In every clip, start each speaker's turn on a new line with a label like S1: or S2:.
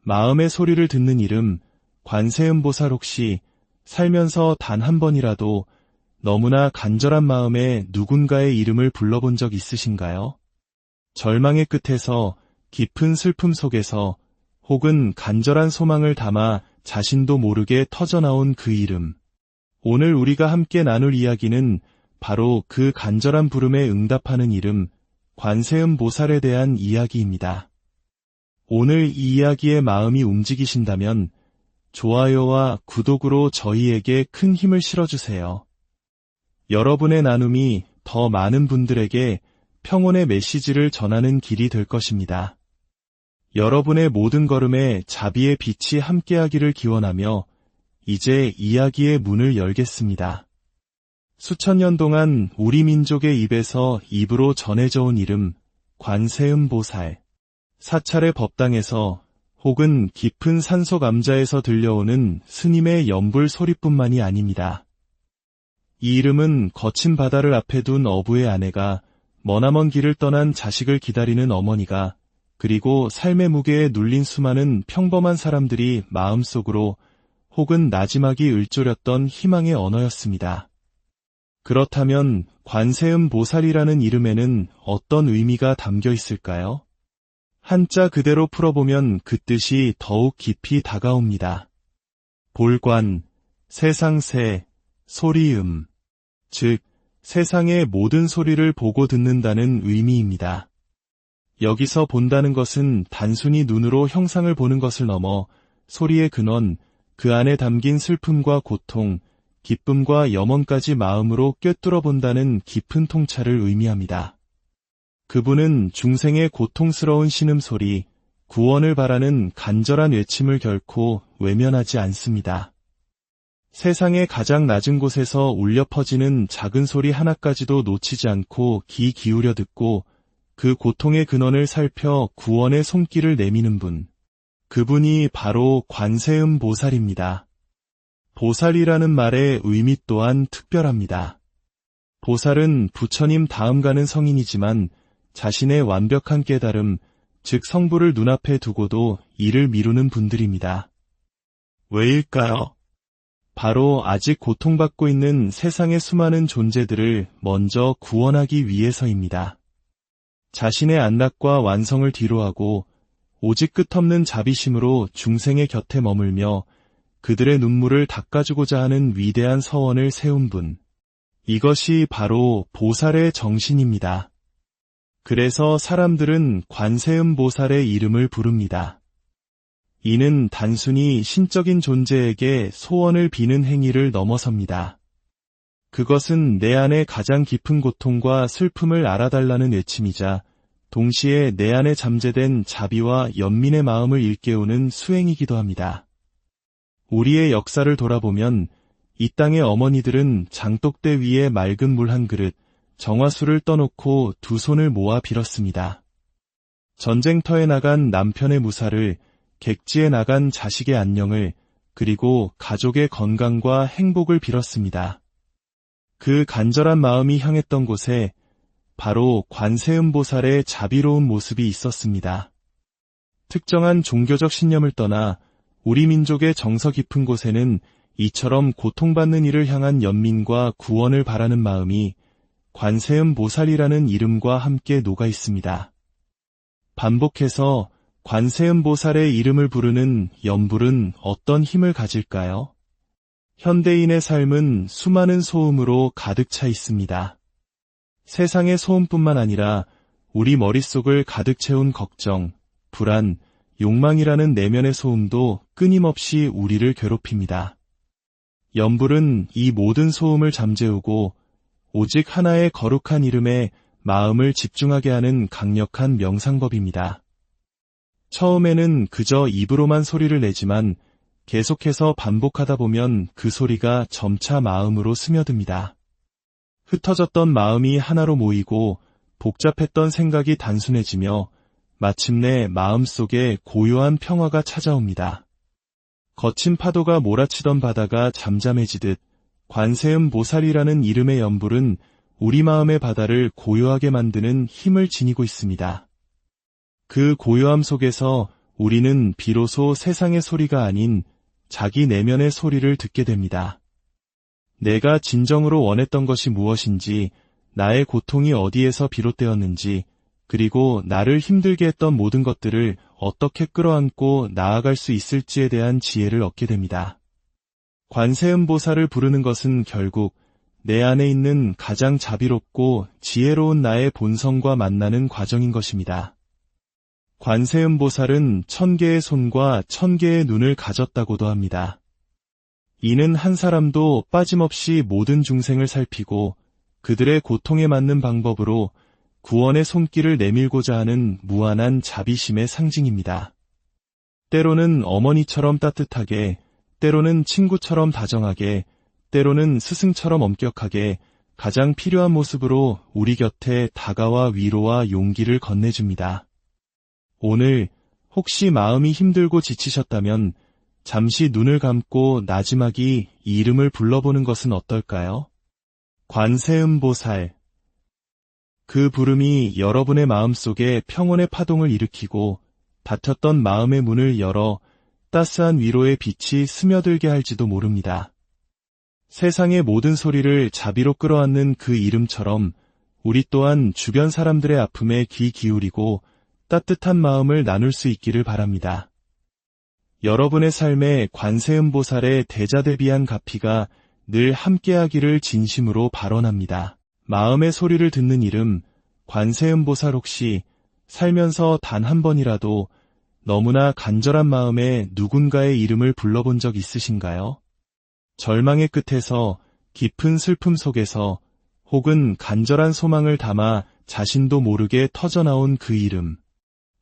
S1: 마음의 소리를 듣는 이름, 관세음보살. 혹시 살면서 단 한 번이라도 너무나 간절한 마음에 누군가의 이름을 불러본 적 있으신가요? 절망의 끝에서, 깊은 슬픔 속에서, 혹은 간절한 소망을 담아 자신도 모르게 터져나온 그 이름. 오늘 우리가 함께 나눌 이야기는 바로 그 간절한 부름에 응답하는 이름, 관세음보살에 대한 이야기입니다. 오늘 이 이야기에 마음이 움직이신다면 좋아요와 구독으로 저희에게 큰 힘을 실어주세요. 여러분의 나눔이 더 많은 분들에게 평온의 메시지를 전하는 길이 될 것입니다. 여러분의 모든 걸음에 자비의 빛이 함께하기를 기원하며 이제 이야기의 문을 열겠습니다. 수천 년 동안 우리 민족의 입에서 입으로 전해져 온 이름, 관세음보살. 사찰의 법당에서 혹은 깊은 산속 암자에서 들려오는 스님의 연불 소리뿐만이 아닙니다. 이 이름은 거친 바다를 앞에 둔 어부의 아내가, 머나먼 길을 떠난 자식을 기다리는 어머니가, 그리고 삶의 무게에 눌린 수많은 평범한 사람들이 마음속으로 혹은 나지막이 읊조렸던 희망의 언어였습니다. 그렇다면 관세음보살이라는 이름에는 어떤 의미가 담겨 있을까요? 한자 그대로 풀어보면 그 뜻이 더욱 깊이 다가옵니다. 볼관, 세상새, 소리음. 즉, 세상의 모든 소리를 보고 듣는다는 의미입니다. 여기서 본다는 것은 단순히 눈으로 형상을 보는 것을 넘어 소리의 근원, 그 안에 담긴 슬픔과 고통, 기쁨과 염원까지 마음으로 꿰뚫어 본다는 깊은 통찰을 의미합니다. 그분은 중생의 고통스러운 신음소리, 구원을 바라는 간절한 외침을 결코 외면하지 않습니다. 세상의 가장 낮은 곳에서 울려 퍼지는 작은 소리 하나까지도 놓치지 않고 귀 기울여 듣고 그 고통의 근원을 살펴 구원의 손길을 내미는 분. 그분이 바로 관세음보살입니다. 보살이라는 말의 의미 또한 특별합니다. 보살은 부처님 다음 가는 성인이지만 자신의 완벽한 깨달음, 즉 성부를 눈앞에 두고도 이를 미루는 분들입니다. 왜일까요? 바로 아직 고통받고 있는 세상의 수많은 존재들을 먼저 구원하기 위해서입니다. 자신의 안락과 완성을 뒤로하고 오직 끝없는 자비심으로 중생의 곁에 머물며 그들의 눈물을 닦아주고자 하는 위대한 서원을 세운 분. 이것이 바로 보살의 정신입니다. 그래서 사람들은 관세음보살의 이름을 부릅니다. 이는 단순히 신적인 존재에게 소원을 비는 행위를 넘어섭니다. 그것은 내 안의 가장 깊은 고통과 슬픔을 알아달라는 외침이자 동시에 내 안에 잠재된 자비와 연민의 마음을 일깨우는 수행이기도 합니다. 우리의 역사를 돌아보면 이 땅의 어머니들은 장독대 위에 맑은 물 한 그릇, 정화수를 떠놓고 두 손을 모아 빌었습니다. 전쟁터에 나간 남편의 무사를, 객지에 나간 자식의 안녕을, 그리고 가족의 건강과 행복을 빌었습니다. 그 간절한 마음이 향했던 곳에 바로 관세음보살의 자비로운 모습이 있었습니다. 특정한 종교적 신념을 떠나 우리 민족의 정서 깊은 곳에는 이처럼 고통받는 이를 향한 연민과 구원을 바라는 마음이 관세음보살이라는 이름과 함께 녹아 있습니다. 반복해서 관세음보살의 이름을 부르는 연불은 어떤 힘을 가질까요? 현대인의 삶은 수많은 소음으로 가득 차 있습니다. 세상의 소음뿐만 아니라 우리 머릿속을 가득 채운 걱정, 불안, 욕망이라는 내면의 소음도 끊임없이 우리를 괴롭힙니다. 연불은 이 모든 소음을 잠재우고 오직 하나의 거룩한 이름에 마음을 집중하게 하는 강력한 명상법입니다. 처음에는 그저 입으로만 소리를 내지만 계속해서 반복하다 보면 그 소리가 점차 마음으로 스며듭니다. 흩어졌던 마음이 하나로 모이고 복잡했던 생각이 단순해지며 마침내 마음속에 고요한 평화가 찾아옵니다. 거친 파도가 몰아치던 바다가 잠잠해지듯 관세음보살이라는 이름의 연불은 우리 마음의 바다를 고요하게 만드는 힘을 지니고 있습니다. 그 고요함 속에서 우리는 비로소 세상의 소리가 아닌 자기 내면의 소리를 듣게 됩니다. 내가 진정으로 원했던 것이 무엇인지, 나의 고통이 어디에서 비롯되었는지, 그리고 나를 힘들게 했던 모든 것들을 어떻게 끌어안고 나아갈 수 있을지에 대한 지혜를 얻게 됩니다. 관세음보살을 부르는 것은 결국 내 안에 있는 가장 자비롭고 지혜로운 나의 본성과 만나는 과정인 것입니다. 관세음보살은 1000개의 손과 1000개의 눈을 가졌다고도 합니다. 이는 한 사람도 빠짐없이 모든 중생을 살피고 그들의 고통에 맞는 방법으로 구원의 손길을 내밀고자 하는 무한한 자비심의 상징입니다. 때로는 어머니처럼 따뜻하게, 때로는 친구처럼 다정하게, 때로는 스승처럼 엄격하게 가장 필요한 모습으로 우리 곁에 다가와 위로와 용기를 건네줍니다. 오늘 혹시 마음이 힘들고 지치셨다면 잠시 눈을 감고 나지막이 이 이름을 불러보는 것은 어떨까요? 관세음보살. 그 부름이 여러분의 마음속에 평온의 파동을 일으키고 닫혔던 마음의 문을 열어 따스한 위로의 빛이 스며들게 할지도 모릅니다. 세상의 모든 소리를 자비로 끌어안는 그 이름처럼 우리 또한 주변 사람들의 아픔에 귀 기울이고 따뜻한 마음을 나눌 수 있기를 바랍니다. 여러분의 삶에 관세음보살의 대자대비한 가피가 늘 함께하기를 진심으로 발언합니다. 마음의 소리를 듣는 이름, 관세음보살 혹시 살면서 단 한 번이라도 너무나 간절한 마음에 누군가의 이름을 불러본 적 있으신가요? 절망의 끝에서, 깊은 슬픔 속에서, 혹은 간절한 소망을 담아 자신도 모르게 터져나온 그 이름.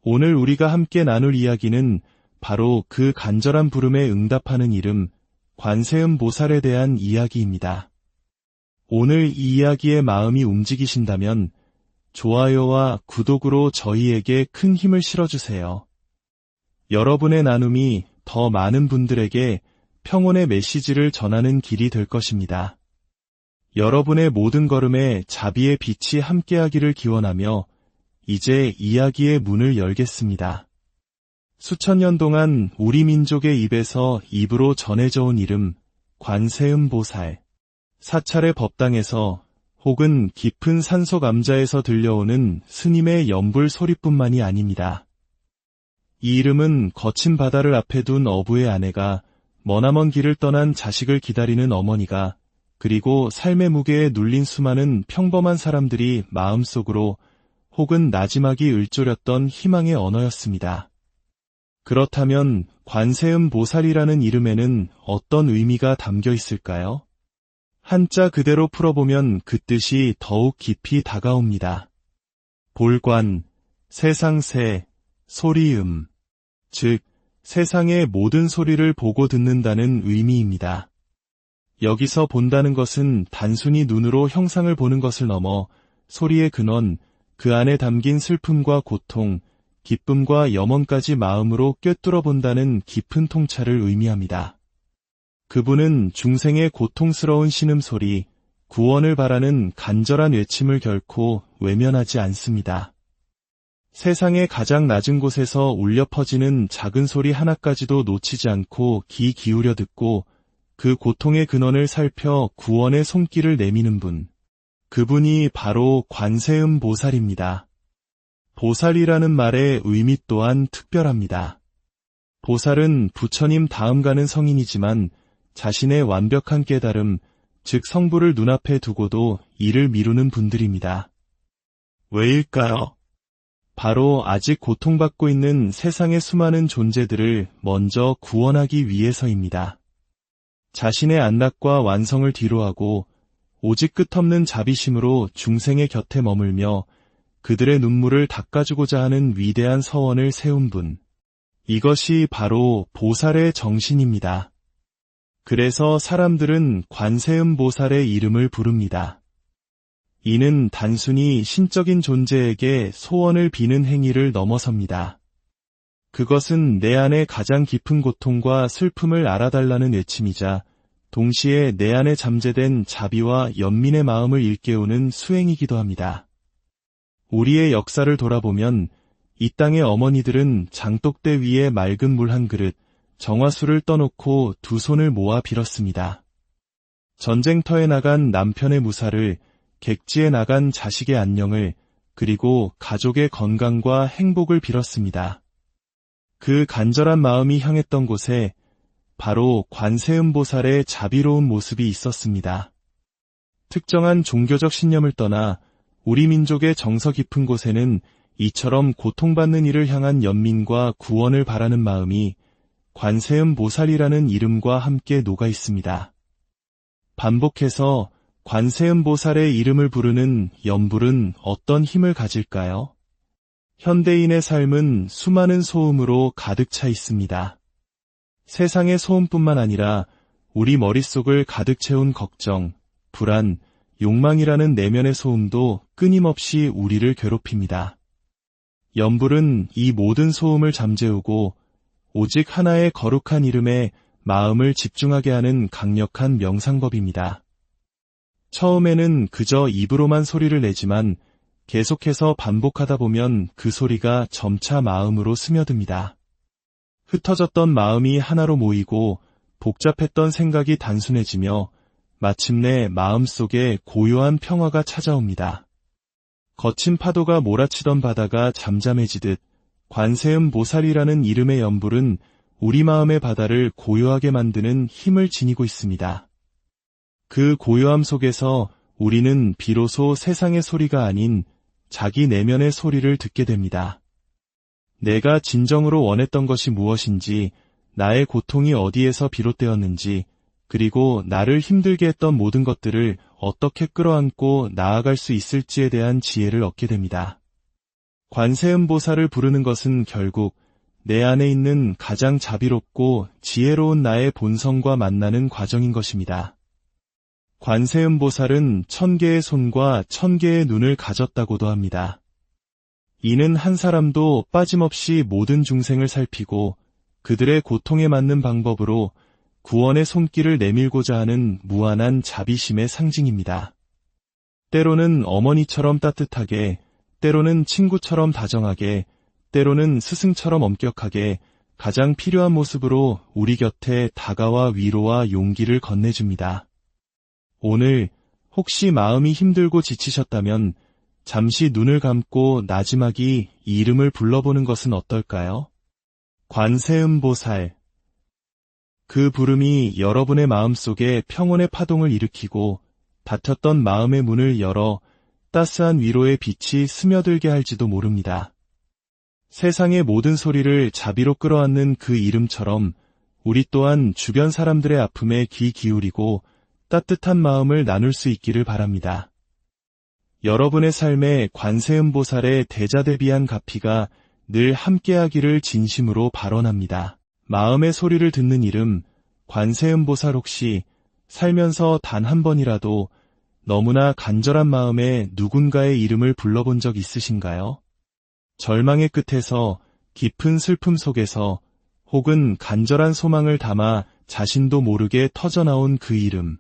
S1: 오늘 우리가 함께 나눌 이야기는 바로 그 간절한 부름에 응답하는 이름, 관세음보살에 대한 이야기입니다. 오늘 이 이야기에 마음이 움직이신다면 좋아요와 구독으로 저희에게 큰 힘을 실어주세요. 여러분의 나눔이 더 많은 분들에게 평온의 메시지를 전하는 길이 될 것입니다. 여러분의 모든 걸음에 자비의 빛이 함께하기를 기원하며 이제 이야기의 문을 열겠습니다. 수천 년 동안 우리 민족의 입에서 입으로 전해져 온 이름, 관세음보살. 사찰의 법당에서 혹은 깊은 산속 암자에서 들려오는 스님의 연불 소리뿐만이 아닙니다. 이 이름은 거친 바다를 앞에 둔 어부의 아내가, 머나먼 길을 떠난 자식을 기다리는 어머니가, 그리고 삶의 무게에 눌린 수많은 평범한 사람들이 마음속으로 혹은 나지막이 을조렸던 희망의 언어였습니다. 그렇다면 관세음보살이라는 이름에는 어떤 의미가 담겨 있을까요? 한자 그대로 풀어보면 그 뜻이 더욱 깊이 다가옵니다. 볼관, 세상새, 소리음, 즉 세상의 모든 소리를 보고 듣는다는 의미입니다. 여기서 본다는 것은 단순히 눈으로 형상을 보는 것을 넘어 소리의 근원, 그 안에 담긴 슬픔과 고통, 기쁨과 염원까지 마음으로 꿰뚫어 본다는 깊은 통찰을 의미합니다. 그분은 중생의 고통스러운 신음소리, 구원을 바라는 간절한 외침을 결코 외면하지 않습니다. 세상의 가장 낮은 곳에서 울려 퍼지는 작은 소리 하나까지도 놓치지 않고 귀 기울여 듣고 그 고통의 근원을 살펴 구원의 손길을 내미는 분. 그분이 바로 관세음보살입니다. 보살이라는 말의 의미 또한 특별합니다. 보살은 부처님 다음 가는 성인이지만 자신의 완벽한 깨달음, 즉 성부를 눈앞에 두고도 이를 미루는 분들입니다. 왜일까요? 바로 아직 고통받고 있는 세상의 수많은 존재들을 먼저 구원하기 위해서입니다. 자신의 안락과 완성을 뒤로하고 오직 끝없는 자비심으로 중생의 곁에 머물며 그들의 눈물을 닦아주고자 하는 위대한 서원을 세운 분. 이것이 바로 보살의 정신입니다. 그래서 사람들은 관세음보살의 이름을 부릅니다. 이는 단순히 신적인 존재에게 소원을 비는 행위를 넘어섭니다. 그것은 내 안의 가장 깊은 고통과 슬픔을 알아달라는 외침이자 동시에 내 안에 잠재된 자비와 연민의 마음을 일깨우는 수행이기도 합니다. 우리의 역사를 돌아보면 이 땅의 어머니들은 장독대 위에 맑은 물 한 그릇, 정화수를 떠놓고 두 손을 모아 빌었습니다. 전쟁터에 나간 남편의 무사를, 객지에 나간 자식의 안녕을, 그리고 가족의 건강과 행복을 빌었습니다. 그 간절한 마음이 향했던 곳에 바로 관세음보살의 자비로운 모습이 있었습니다. 특정한 종교적 신념을 떠나 우리 민족의 정서 깊은 곳에는 이처럼 고통받는 이를 향한 연민과 구원을 바라는 마음이 관세음보살이라는 이름과 함께 녹아 있습니다. 반복해서 관세음보살의 이름을 부르는 연불은 어떤 힘을 가질까요? 현대인의 삶은 수많은 소음으로 가득 차 있습니다. 세상의 소음뿐만 아니라 우리 머릿속을 가득 채운 걱정, 불안, 욕망이라는 내면의 소음도 끊임없이 우리를 괴롭힙니다. 연불은 이 모든 소음을 잠재우고 오직 하나의 거룩한 이름에 마음을 집중하게 하는 강력한 명상법입니다. 처음에는 그저 입으로만 소리를 내지만 계속해서 반복하다 보면 그 소리가 점차 마음으로 스며듭니다. 흩어졌던 마음이 하나로 모이고 복잡했던 생각이 단순해지며 마침내 마음속에 고요한 평화가 찾아옵니다. 거친 파도가 몰아치던 바다가 잠잠해지듯 관세음보살이라는 이름의 연불은 우리 마음의 바다를 고요하게 만드는 힘을 지니고 있습니다. 그 고요함 속에서 우리는 비로소 세상의 소리가 아닌 자기 내면의 소리를 듣게 됩니다. 내가 진정으로 원했던 것이 무엇인지, 나의 고통이 어디에서 비롯되었는지, 그리고 나를 힘들게 했던 모든 것들을 어떻게 끌어안고 나아갈 수 있을지에 대한 지혜를 얻게 됩니다. 관세음보살을 부르는 것은 결국 내 안에 있는 가장 자비롭고 지혜로운 나의 본성과 만나는 과정인 것입니다. 관세음보살은 1000개의 손과 1000개의 눈을 가졌다고도 합니다. 이는 한 사람도 빠짐없이 모든 중생을 살피고 그들의 고통에 맞는 방법으로 구원의 손길을 내밀고자 하는 무한한 자비심의 상징입니다. 때로는 어머니처럼 따뜻하게, 때로는 친구처럼 다정하게, 때로는 스승처럼 엄격하게 가장 필요한 모습으로 우리 곁에 다가와 위로와 용기를 건네줍니다. 오늘 혹시 마음이 힘들고 지치셨다면 잠시 눈을 감고 나지막이 이 이름을 불러보는 것은 어떨까요? 관세음보살. 그 부름이 여러분의 마음속에 평온의 파동을 일으키고 닫혔던 마음의 문을 열어 따스한 위로의 빛이 스며들게 할지도 모릅니다. 세상의 모든 소리를 자비로 끌어안는 그 이름처럼 우리 또한 주변 사람들의 아픔에 귀 기울이고 따뜻한 마음을 나눌 수 있기를 바랍니다. 여러분의 삶에 관세음보살의 대자대비한 가피가 늘 함께하기를 진심으로 발언합니다. 마음의 소리를 듣는 이름, 관세음보살 혹시 살면서 단 한 번이라도 너무나 간절한 마음에 누군가의 이름을 불러본 적 있으신가요? 절망의 끝에서, 깊은 슬픔 속에서, 혹은 간절한 소망을 담아 자신도 모르게 터져나온 그 이름.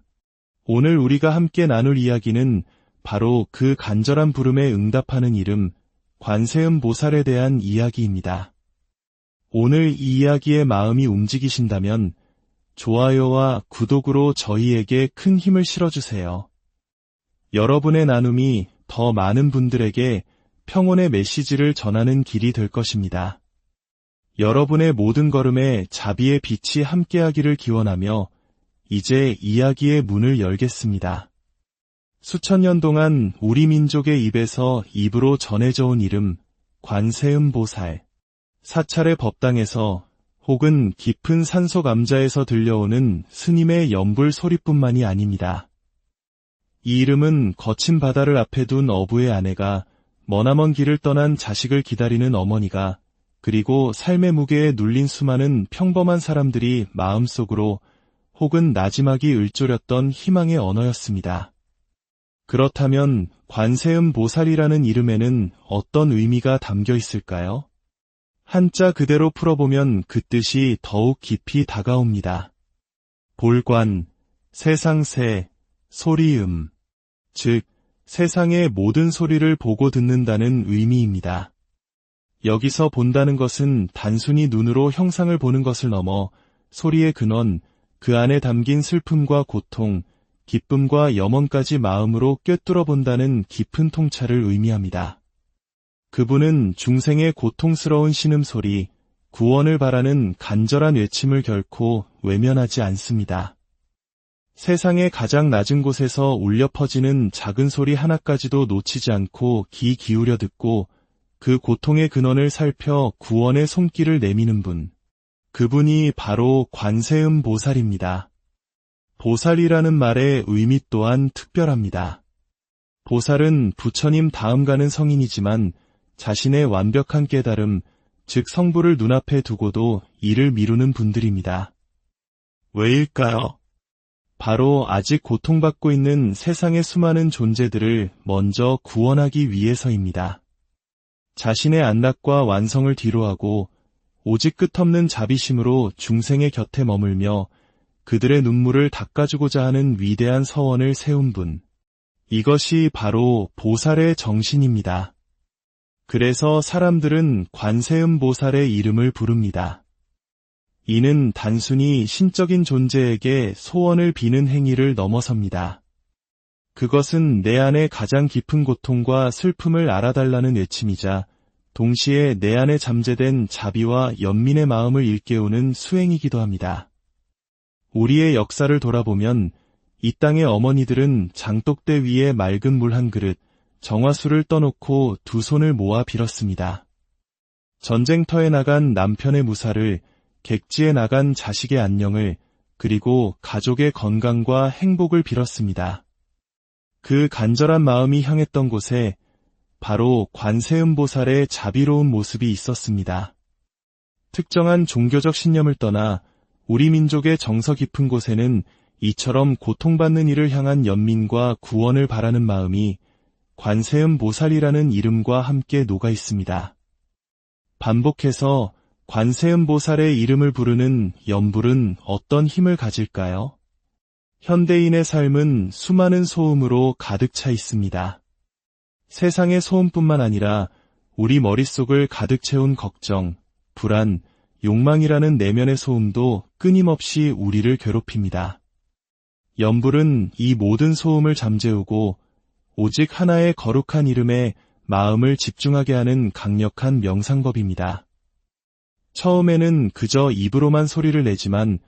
S1: 오늘 우리가 함께 나눌 이야기는 바로 그 간절한 부름에 응답하는 이름, 관세음보살에 대한 이야기입니다. 오늘 이 이야기에 마음이 움직이신다면 좋아요와 구독으로 저희에게 큰 힘을 실어주세요. 여러분의 나눔이 더 많은 분들에게 평온의 메시지를 전하는 길이 될 것입니다. 여러분의 모든 걸음에 자비의 빛이 함께하기를 기원하며 이제 이야기의 문을 열겠습니다. 수천 년 동안 우리 민족의 입에서 입으로 전해져 온 이름, 관세음보살. 사찰의 법당에서 혹은 깊은 산속 암자에서 들려오는 스님의 연불 소리뿐만이 아닙니다. 이 이름은 거친 바다를 앞에 둔 어부의 아내가, 머나먼 길을 떠난 자식을 기다리는 어머니가, 그리고 삶의 무게에 눌린 수많은 평범한 사람들이 마음속으로 혹은 나지막이 을조렸던 희망의 언어였습니다. 그렇다면 관세음보살이라는 이름에는 어떤 의미가 담겨 있을까요? 한자 그대로 풀어보면 그 뜻이 더욱 깊이 다가옵니다. 볼관, 세상새, 소리음, 즉 세상의 모든 소리를 보고 듣는다는 의미입니다. 여기서 본다는 것은 단순히 눈으로 형상을 보는 것을 넘어 소리의 근원, 그 안에 담긴 슬픔과 고통, 기쁨과 염원까지 마음으로 꿰뚫어 본다는 깊은 통찰을 의미합니다. 그분은 중생의 고통스러운 신음소리, 구원을 바라는 간절한 외침을 결코 외면하지 않습니다. 세상의 가장 낮은 곳에서 울려 퍼지는 작은 소리 하나까지도 놓치지 않고 귀 기울여 듣고 그 고통의 근원을 살펴 구원의 손길을 내미는 분. 그분이 바로 관세음 보살입니다. 보살이라는 말의 의미 또한 특별합니다. 보살은 부처님 다음 가는 성인이지만 자신의 완벽한 깨달음, 즉 성부를 눈앞에 두고도 이를 미루는 분들입니다. 왜일까요? 바로 아직 고통받고 있는 세상의 수많은 존재들을 먼저 구원하기 위해서입니다. 자신의 안락과 완성을 뒤로하고 오직 끝없는 자비심으로 중생의 곁에 머물며 그들의 눈물을 닦아주고자 하는 위대한 서원을 세운 분. 이것이 바로 보살의 정신입니다. 그래서 사람들은 관세음 보살의 이름을 부릅니다. 이는 단순히 신적인 존재에게 소원을 비는 행위를 넘어섭니다. 그것은 내 안의 가장 깊은 고통과 슬픔을 알아달라는 외침이자 동시에 내 안에 잠재된 자비와 연민의 마음을 일깨우는 수행이기도 합니다. 우리의 역사를 돌아보면 이 땅의 어머니들은 장독대 위에 맑은 물 한 그릇, 정화수를 떠놓고 두 손을 모아 빌었습니다. 전쟁터에 나간 남편의 무사를, 객지에 나간 자식의 안녕을, 그리고 가족의 건강과 행복을 빌었습니다. 그 간절한 마음이 향했던 곳에 바로 관세음 보살의 자비로운 모습이 있었습니다. 특정한 종교적 신념을 떠나 우리 민족의 정서 깊은 곳에는 이처럼 고통받는 이를 향한 연민과 구원을 바라는 마음이 관세음 보살이라는 이름과 함께 녹아 있습니다. 반복해서 관세음 보살의 이름을 부르는 연불은 어떤 힘을 가질까요? 현대인의 삶은 수많은 소음으로 가득 차 있습니다. 세상의 소음뿐만 아니라 우리 머릿속을 가득 채운 걱정, 불안, 욕망이라는 내면의 소음도 끊임없이 우리를 괴롭힙니다. 연불은 이 모든 소음을 잠재우고 오직 하나의 거룩한 이름에 마음을 집중하게 하는 강력한 명상법입니다. 처음에는 그저 입으로만 소리를 내지만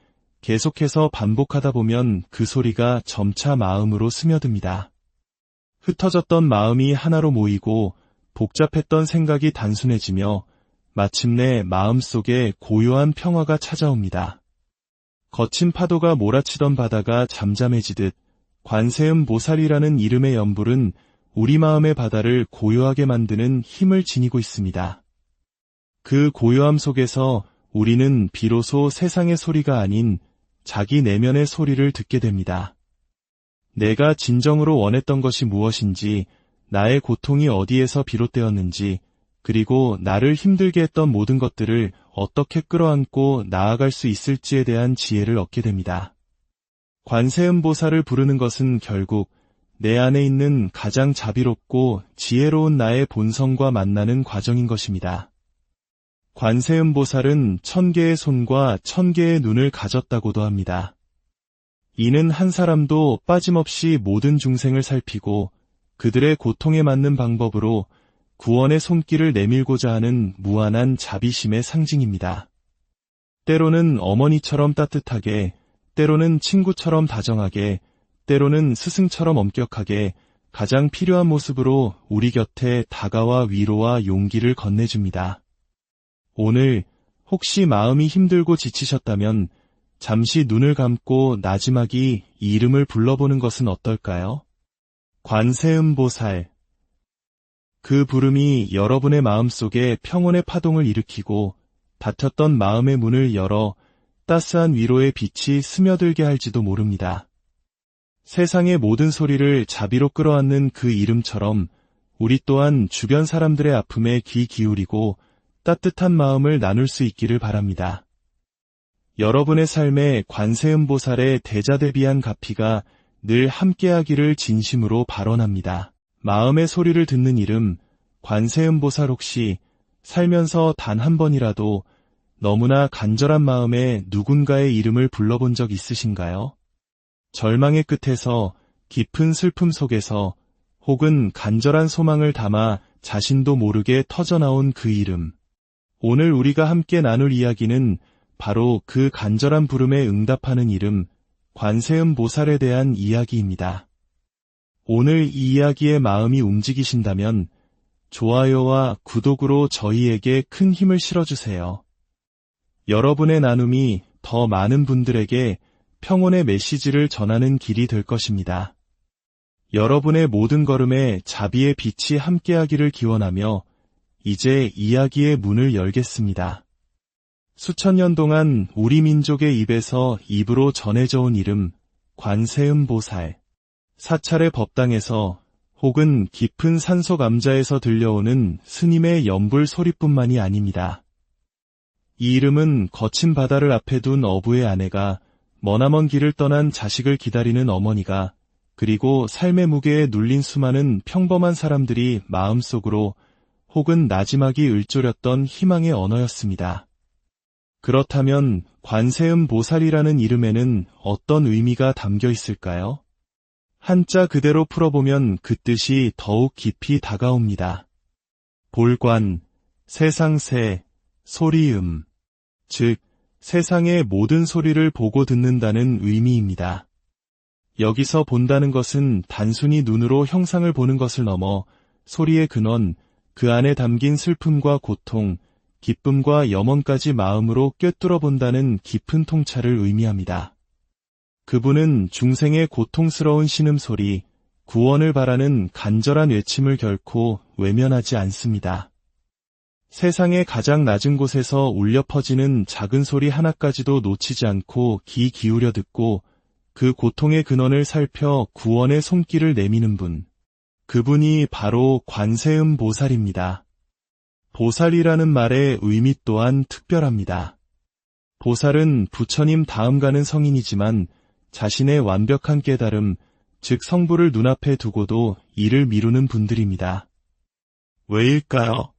S1: 계속해서 반복하다 보면 그 소리가 점차 마음으로 스며듭니다. 흩어졌던 마음이 하나로 모이고 복잡했던 생각이 단순해지며 마침내 마음속에 고요한 평화가 찾아옵니다. 거친 파도가 몰아치던 바다가 잠잠해지듯 관세음 보살이라는 이름의 연불은 우리 마음의 바다를 고요하게 만드는 힘을 지니고 있습니다. 그 고요함 속에서 우리는 비로소 세상의 소리가 아닌 자기 내면의 소리를 듣게 됩니다. 내가 진정으로 원했던 것이 무엇인지, 나의 고통이 어디에서 비롯되었는지, 그리고 나를 힘들게 했던 모든 것들을 어떻게 끌어안고 나아갈 수 있을지에 대한 지혜를 얻게 됩니다. 관세음 보살을 부르는 것은 결국 내 안에 있는 가장 자비롭고 지혜로운 나의 본성과 만나는 과정인 것입니다. 관세음 보살은 1000개의 손과 1000개의 눈을 가졌다고도 합니다. 이는 한 사람도 빠짐없이 모든 중생을 살피고 그들의 고통에 맞는 방법으로 구원의 손길을 내밀고자 하는 무한한 자비심의 상징입니다. 때로는 어머니처럼 따뜻하게, 때로는 친구처럼 다정하게, 때로는 스승처럼 엄격하게 가장 필요한 모습으로 우리 곁에 다가와 위로와 용기를 건네줍니다. 오늘 혹시 마음이 힘들고 지치셨다면 잠시 눈을 감고 나지막이 이 이름을 불러보는 것은 어떨까요? 관세음 보살. 그 부름이 여러분의 마음속에 평온의 파동을 일으키고 닫혔던 마음의 문을 열어 따스한 위로의 빛이 스며들게 할지도 모릅니다. 세상의 모든 소리를 자비로 끌어안는 그 이름처럼 우리 또한 주변 사람들의 아픔에 귀 기울이고 따뜻한 마음을 나눌 수 있기를 바랍니다. 여러분의 삶에 관세음 보살의 대자대비한 가피가 늘 함께하기를 진심으로 발언합니다. 마음의 소리를 듣는 이름, 관세음 보살 혹시 살면서 단 한 번이라도 너무나 간절한 마음에 누군가의 이름을 불러본 적 있으신가요? 절망의 끝에서, 깊은 슬픔 속에서, 혹은 간절한 소망을 담아 자신도 모르게 터져나온 그 이름. 오늘 우리가 함께 나눌 이야기는 바로 그 간절한 부름에 응답하는 이름, 관세음보살에 대한 이야기입니다. 오늘 이 이야기에 마음이 움직이신다면 좋아요와 구독으로 저희에게 큰 힘을 실어주세요. 여러분의 나눔이 더 많은 분들에게 평온의 메시지를 전하는 길이 될 것입니다. 여러분의 모든 걸음에 자비의 빛이 함께하기를 기원하며 이제 이야기의 문을 열겠습니다. 수천 년 동안 우리 민족의 입에서 입으로 전해져 온 이름, 관세음보살. 사찰의 법당에서 혹은 깊은 산속 암자에서 들려오는 스님의 연불 소리뿐만이 아닙니다. 이 이름은 거친 바다를 앞에 둔 어부의 아내가, 머나먼 길을 떠난 자식을 기다리는 어머니가, 그리고 삶의 무게에 눌린 수많은 평범한 사람들이 마음속으로 혹은 나지막이 읊조렸던 희망의 언어였습니다. 그렇다면 관세음보살이라는 이름에는 어떤 의미가 담겨 있을까요? 한자 그대로 풀어보면 그 뜻이 더욱 깊이 다가옵니다. 볼관, 세상새, 소리음. 즉, 세상의 모든 소리를 보고 듣는다는 의미입니다. 여기서 본다는 것은 단순히 눈으로 형상을 보는 것을 넘어 소리의 근원, 그 안에 담긴 슬픔과 고통, 기쁨과 염원까지 마음으로 꿰뚫어 본다는 깊은 통찰을 의미합니다. 그분은 중생의 고통스러운 신음소리, 구원을 바라는 간절한 외침을 결코 외면하지 않습니다. 세상의 가장 낮은 곳에서 울려 퍼지는 작은 소리 하나까지도 놓치지 않고 귀 기울여 듣고 그 고통의 근원을 살펴 구원의 손길을 내미는 분. 그분이 바로 관세음보살입니다. 보살이라는 말의 의미 또한 특별합니다. 보살은 부처님 다음 가는 성인이지만 자신의 완벽한 깨달음, 즉 성부를 눈앞에 두고도 이를 미루는 분들입니다. 왜일까요?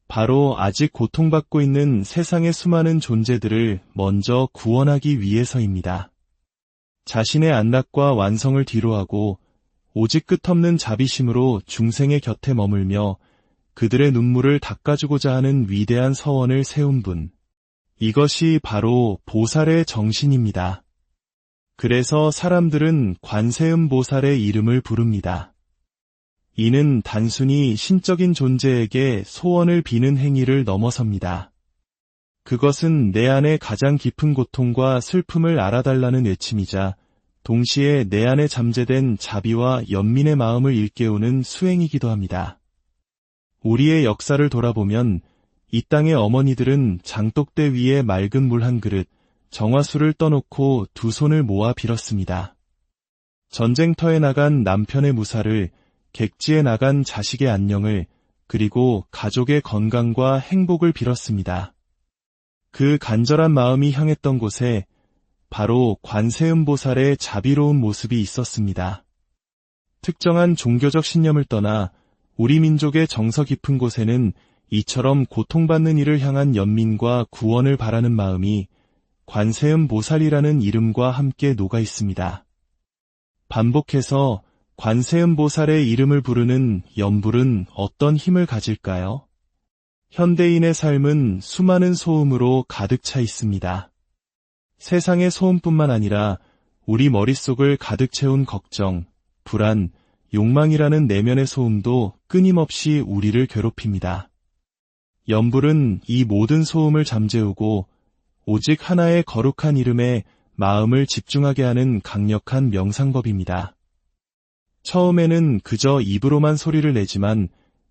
S1: 바로 아직 고통받고 있는 세상의 수많은 존재들을 먼저 구원하기 위해서입니다. 자신의 안락과 완성을 뒤로하고 오직 끝없는 자비심으로 중생의 곁에 머물며 그들의 눈물을 닦아주고자 하는 위대한 서원을 세운 분. 이것이 바로 보살의 정신입니다. 그래서 사람들은 관세음보살의 이름을 부릅니다. 이는 단순히 신적인 존재에게 소원을 비는 행위를 넘어섭니다. 그것은 내 안의 가장 깊은 고통과 슬픔을 알아달라는 외침이자 동시에 내 안에 잠재된 자비와 연민의 마음을 일깨우는 수행이기도 합니다. 우리의 역사를 돌아보면 이 땅의 어머니들은 장독대 위에 맑은 물 한 그릇, 정화수를 떠놓고 두 손을 모아 빌었습니다. 전쟁터에 나간 남편의 무사를, 객지에 나간 자식의 안녕을, 그리고 가족의 건강과 행복을 빌었습니다. 그 간절한 마음이 향했던 곳에 바로 관세음보살의 자비로운 모습이 있었습니다. 특정한 종교적 신념을 떠나 우리 민족의 정서 깊은 곳에는 이처럼 고통받는 이를 향한 연민과 구원을 바라는 마음이 관세음보살이라는 이름과 함께 녹아 있습니다. 반복해서 관세음보살의 이름을 부르는 연불은 어떤 힘을 가질까요? 현대인의 삶은 수많은 소음으로 가득 차 있습니다. 세상의 소음뿐만 아니라 우리 머릿속을 가득 채운 걱정, 불안, 욕망이라는 내면의 소음도 끊임없이 우리를 괴롭힙니다. 연불은 이 모든 소음을 잠재우고 오직 하나의 거룩한 이름에 마음을 집중하게 하는 강력한 명상법입니다. 처음에는 그저 입으로만 소리를 내지만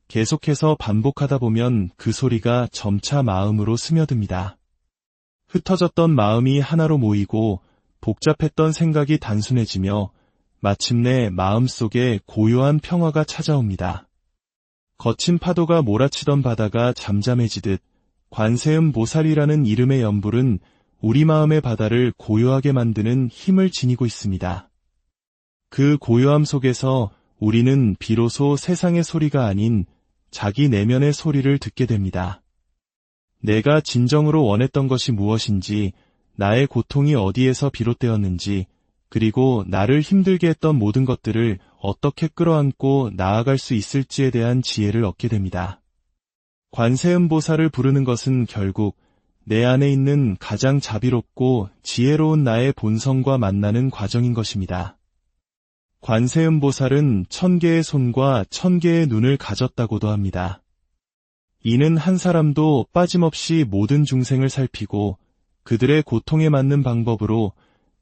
S1: 계속해서 반복하다 보면 그 소리가 점차 마음으로 스며듭니다. 흩어졌던 마음이 하나로 모이고 복잡했던 생각이 단순해지며 마침내 마음속에 고요한 평화가 찾아옵니다. 거친 파도가 몰아치던 바다가 잠잠해지듯 관세음보살이라는 이름의 연불은 우리 마음의 바다를 고요하게 만드는 힘을 지니고 있습니다. 그 고요함 속에서 우리는 비로소 세상의 소리가 아닌 자기 내면의 소리를 듣게 됩니다. 내가 진정으로 원했던 것이 무엇인지, 나의 고통이 어디에서 비롯되었는지, 그리고 나를 힘들게 했던 모든 것들을 어떻게 끌어안고 나아갈 수 있을지에 대한 지혜를 얻게 됩니다. 관세음보살을 부르는 것은 결국 내 안에 있는 가장 자비롭고 지혜로운 나의 본성과 만나는 과정인 것입니다. 관세음보살은 1000개의 손과 1000개의 눈을 가졌다고도 합니다. 이는 한 사람도 빠짐없이 모든 중생을 살피고 그들의 고통에 맞는 방법으로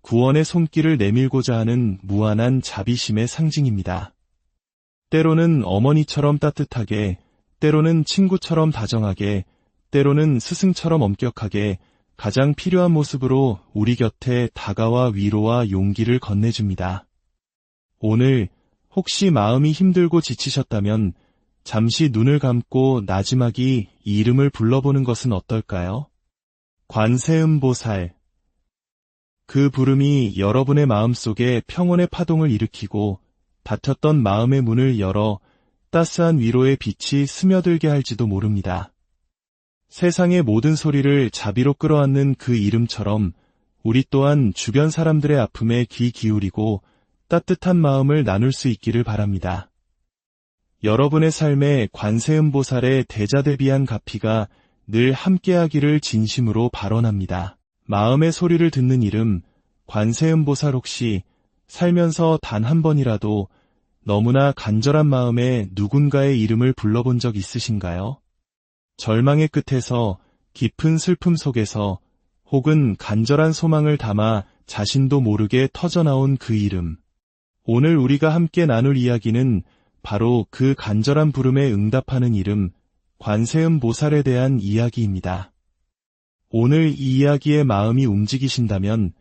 S1: 구원의 손길을 내밀고자 하는 무한한 자비심의 상징입니다. 때로는 어머니처럼 따뜻하게, 때로는 친구처럼 다정하게, 때로는 스승처럼 엄격하게 가장 필요한 모습으로 우리 곁에 다가와 위로와 용기를 건네줍니다. 오늘 혹시 마음이 힘들고 지치셨다면 잠시 눈을 감고 나지막이 이 이름을 불러보는 것은 어떨까요? 관세음보살. 그 부름이 여러분의 마음속에 평온의 파동을 일으키고 닫혔던 마음의 문을 열어 따스한 위로의 빛이 스며들게 할지도 모릅니다. 세상의 모든 소리를 자비로 끌어안는 그 이름처럼 우리 또한 주변 사람들의 아픔에 귀 기울이고 따뜻한 마음을 나눌 수 있기를 바랍니다. 여러분의 삶에 관세음보살의 대자대비한 가피가 늘 함께하기를 진심으로 발언합니다. 마음의 소리를 듣는 이름, 관세음보살. 혹시 살면서 단 한 번이라도 너무나 간절한 마음에 누군가의 이름을 불러본 적 있으신가요? 절망의 끝에서, 깊은 슬픔 속에서, 혹은 간절한 소망을 담아 자신도 모르게 터져나온 그 이름. 오늘 우리가 함께 나눌 이야기는 바로 그 간절한 부름에 응답하는 이름, 관세음보살에 대한 이야기입니다. 오늘 이 이야기에 마음이 움직이신다면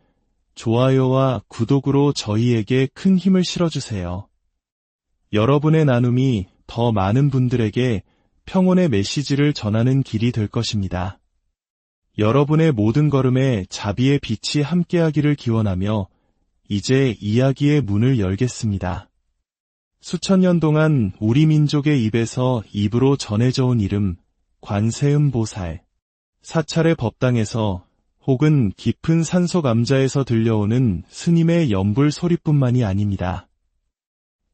S1: 좋아요와 구독으로 저희에게 큰 힘을 실어주세요. 여러분의 나눔이 더 많은 분들에게 평온의 메시지를 전하는 길이 될 것입니다. 여러분의 모든 걸음에 자비의 빛이 함께하기를 기원하며 이제 이야기의 문을 열겠습니다. 수천 년 동안 우리 민족의 입에서 입으로 전해져 온 이름, 관세음보살. 사찰의 법당에서 혹은 깊은 산속 암자에서 들려오는 스님의 연불 소리뿐만이 아닙니다.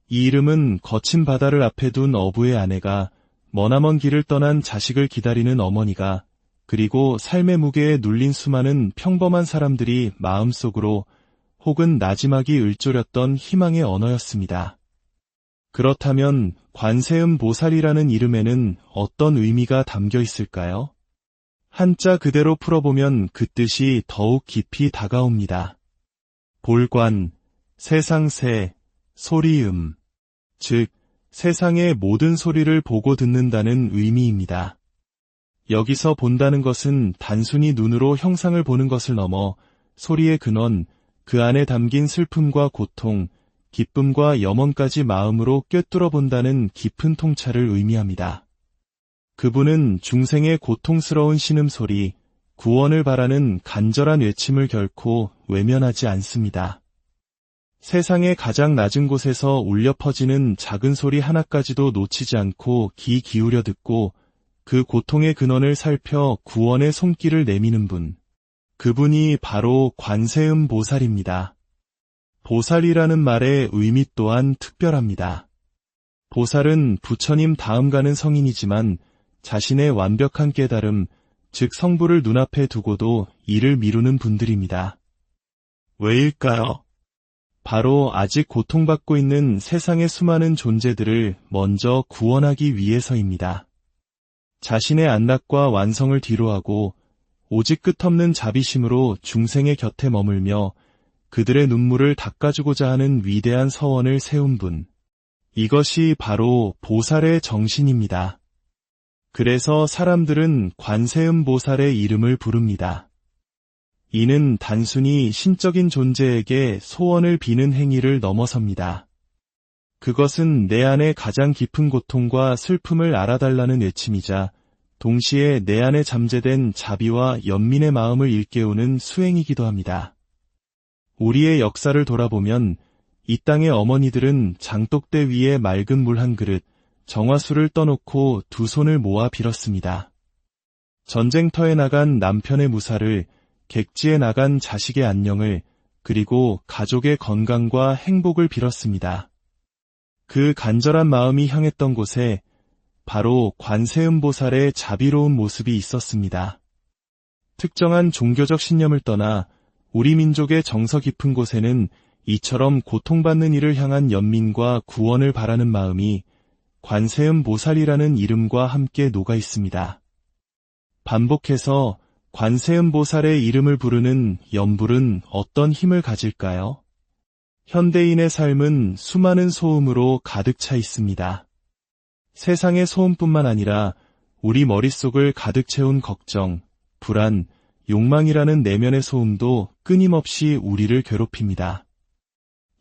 S1: 이 이름은 거친 바다를 앞에 둔 어부의 아내가, 머나먼 길을 떠난 자식을 기다리는 어머니가, 그리고 삶의 무게에 눌린 수많은 평범한 사람들이 마음속으로 혹은 나지막이 을조렸던 희망의 언어였습니다. 그렇다면 관세음보살이라는 이름에는 어떤 의미가 담겨 있을까요? 한자 그대로 풀어보면 그 뜻이 더욱 깊이 다가옵니다. 볼관, 세상새, 소리음. 즉, 세상의 모든 소리를 보고 듣는다는 의미입니다. 여기서 본다는 것은 단순히 눈으로 형상을 보는 것을 넘어 소리의 근원, 그 안에 담긴 슬픔과 고통, 기쁨과 염원까지 마음으로 꿰뚫어 본다는 깊은 통찰을 의미합니다. 그분은 중생의 고통스러운 신음소리, 구원을 바라는 간절한 외침을 결코 외면하지 않습니다. 세상의 가장 낮은 곳에서 울려 퍼지는 작은 소리 하나까지도 놓치지 않고 귀 기울여 듣고 그 고통의 근원을 살펴 구원의 손길을 내미는 분. 그분이 바로 관세음보살입니다. 보살이라는 말의 의미 또한 특별합니다. 보살은 부처님 다음 가는 성인이지만 자신의 완벽한 깨달음, 즉 성부를 눈앞에 두고도 이를 미루는 분들입니다. 왜일까요? 바로 아직 고통받고 있는 세상의 수많은 존재들을 먼저 구원하기 위해서입니다. 자신의 안락과 완성을 뒤로하고 오직 끝없는 자비심으로 중생의 곁에 머물며 그들의 눈물을 닦아주고자 하는 위대한 서원을 세운 분. 이것이 바로 보살의 정신입니다. 그래서 사람들은 관세음보살의 이름을 부릅니다. 이는 단순히 신적인 존재에게 소원을 비는 행위를 넘어섭니다. 그것은 내 안의 가장 깊은 고통과 슬픔을 알아달라는 외침이자 동시에 내 안에 잠재된 자비와 연민의 마음을 일깨우는 수행이기도 합니다. 우리의 역사를 돌아보면 이 땅의 어머니들은 장독대 위에 맑은 물 한 그릇, 정화수를 떠놓고 두 손을 모아 빌었습니다. 전쟁터에 나간 남편의 무사를, 객지에 나간 자식의 안녕을, 그리고 가족의 건강과 행복을 빌었습니다. 그 간절한 마음이 향했던 곳에 바로 관세음보살의 자비로운 모습이 있었습니다. 특정한 종교적 신념을 떠나 우리 민족의 정서 깊은 곳에는 이처럼 고통받는 이를 향한 연민과 구원을 바라는 마음이 관세음보살이라는 이름과 함께 녹아 있습니다. 반복해서 관세음보살의 이름을 부르는 연불은 어떤 힘을 가질까요? 현대인의 삶은 수많은 소음으로 가득 차 있습니다. 세상의 소음뿐만 아니라 우리 머릿속을 가득 채운 걱정, 불안, 욕망이라는 내면의 소음도 끊임없이 우리를 괴롭힙니다.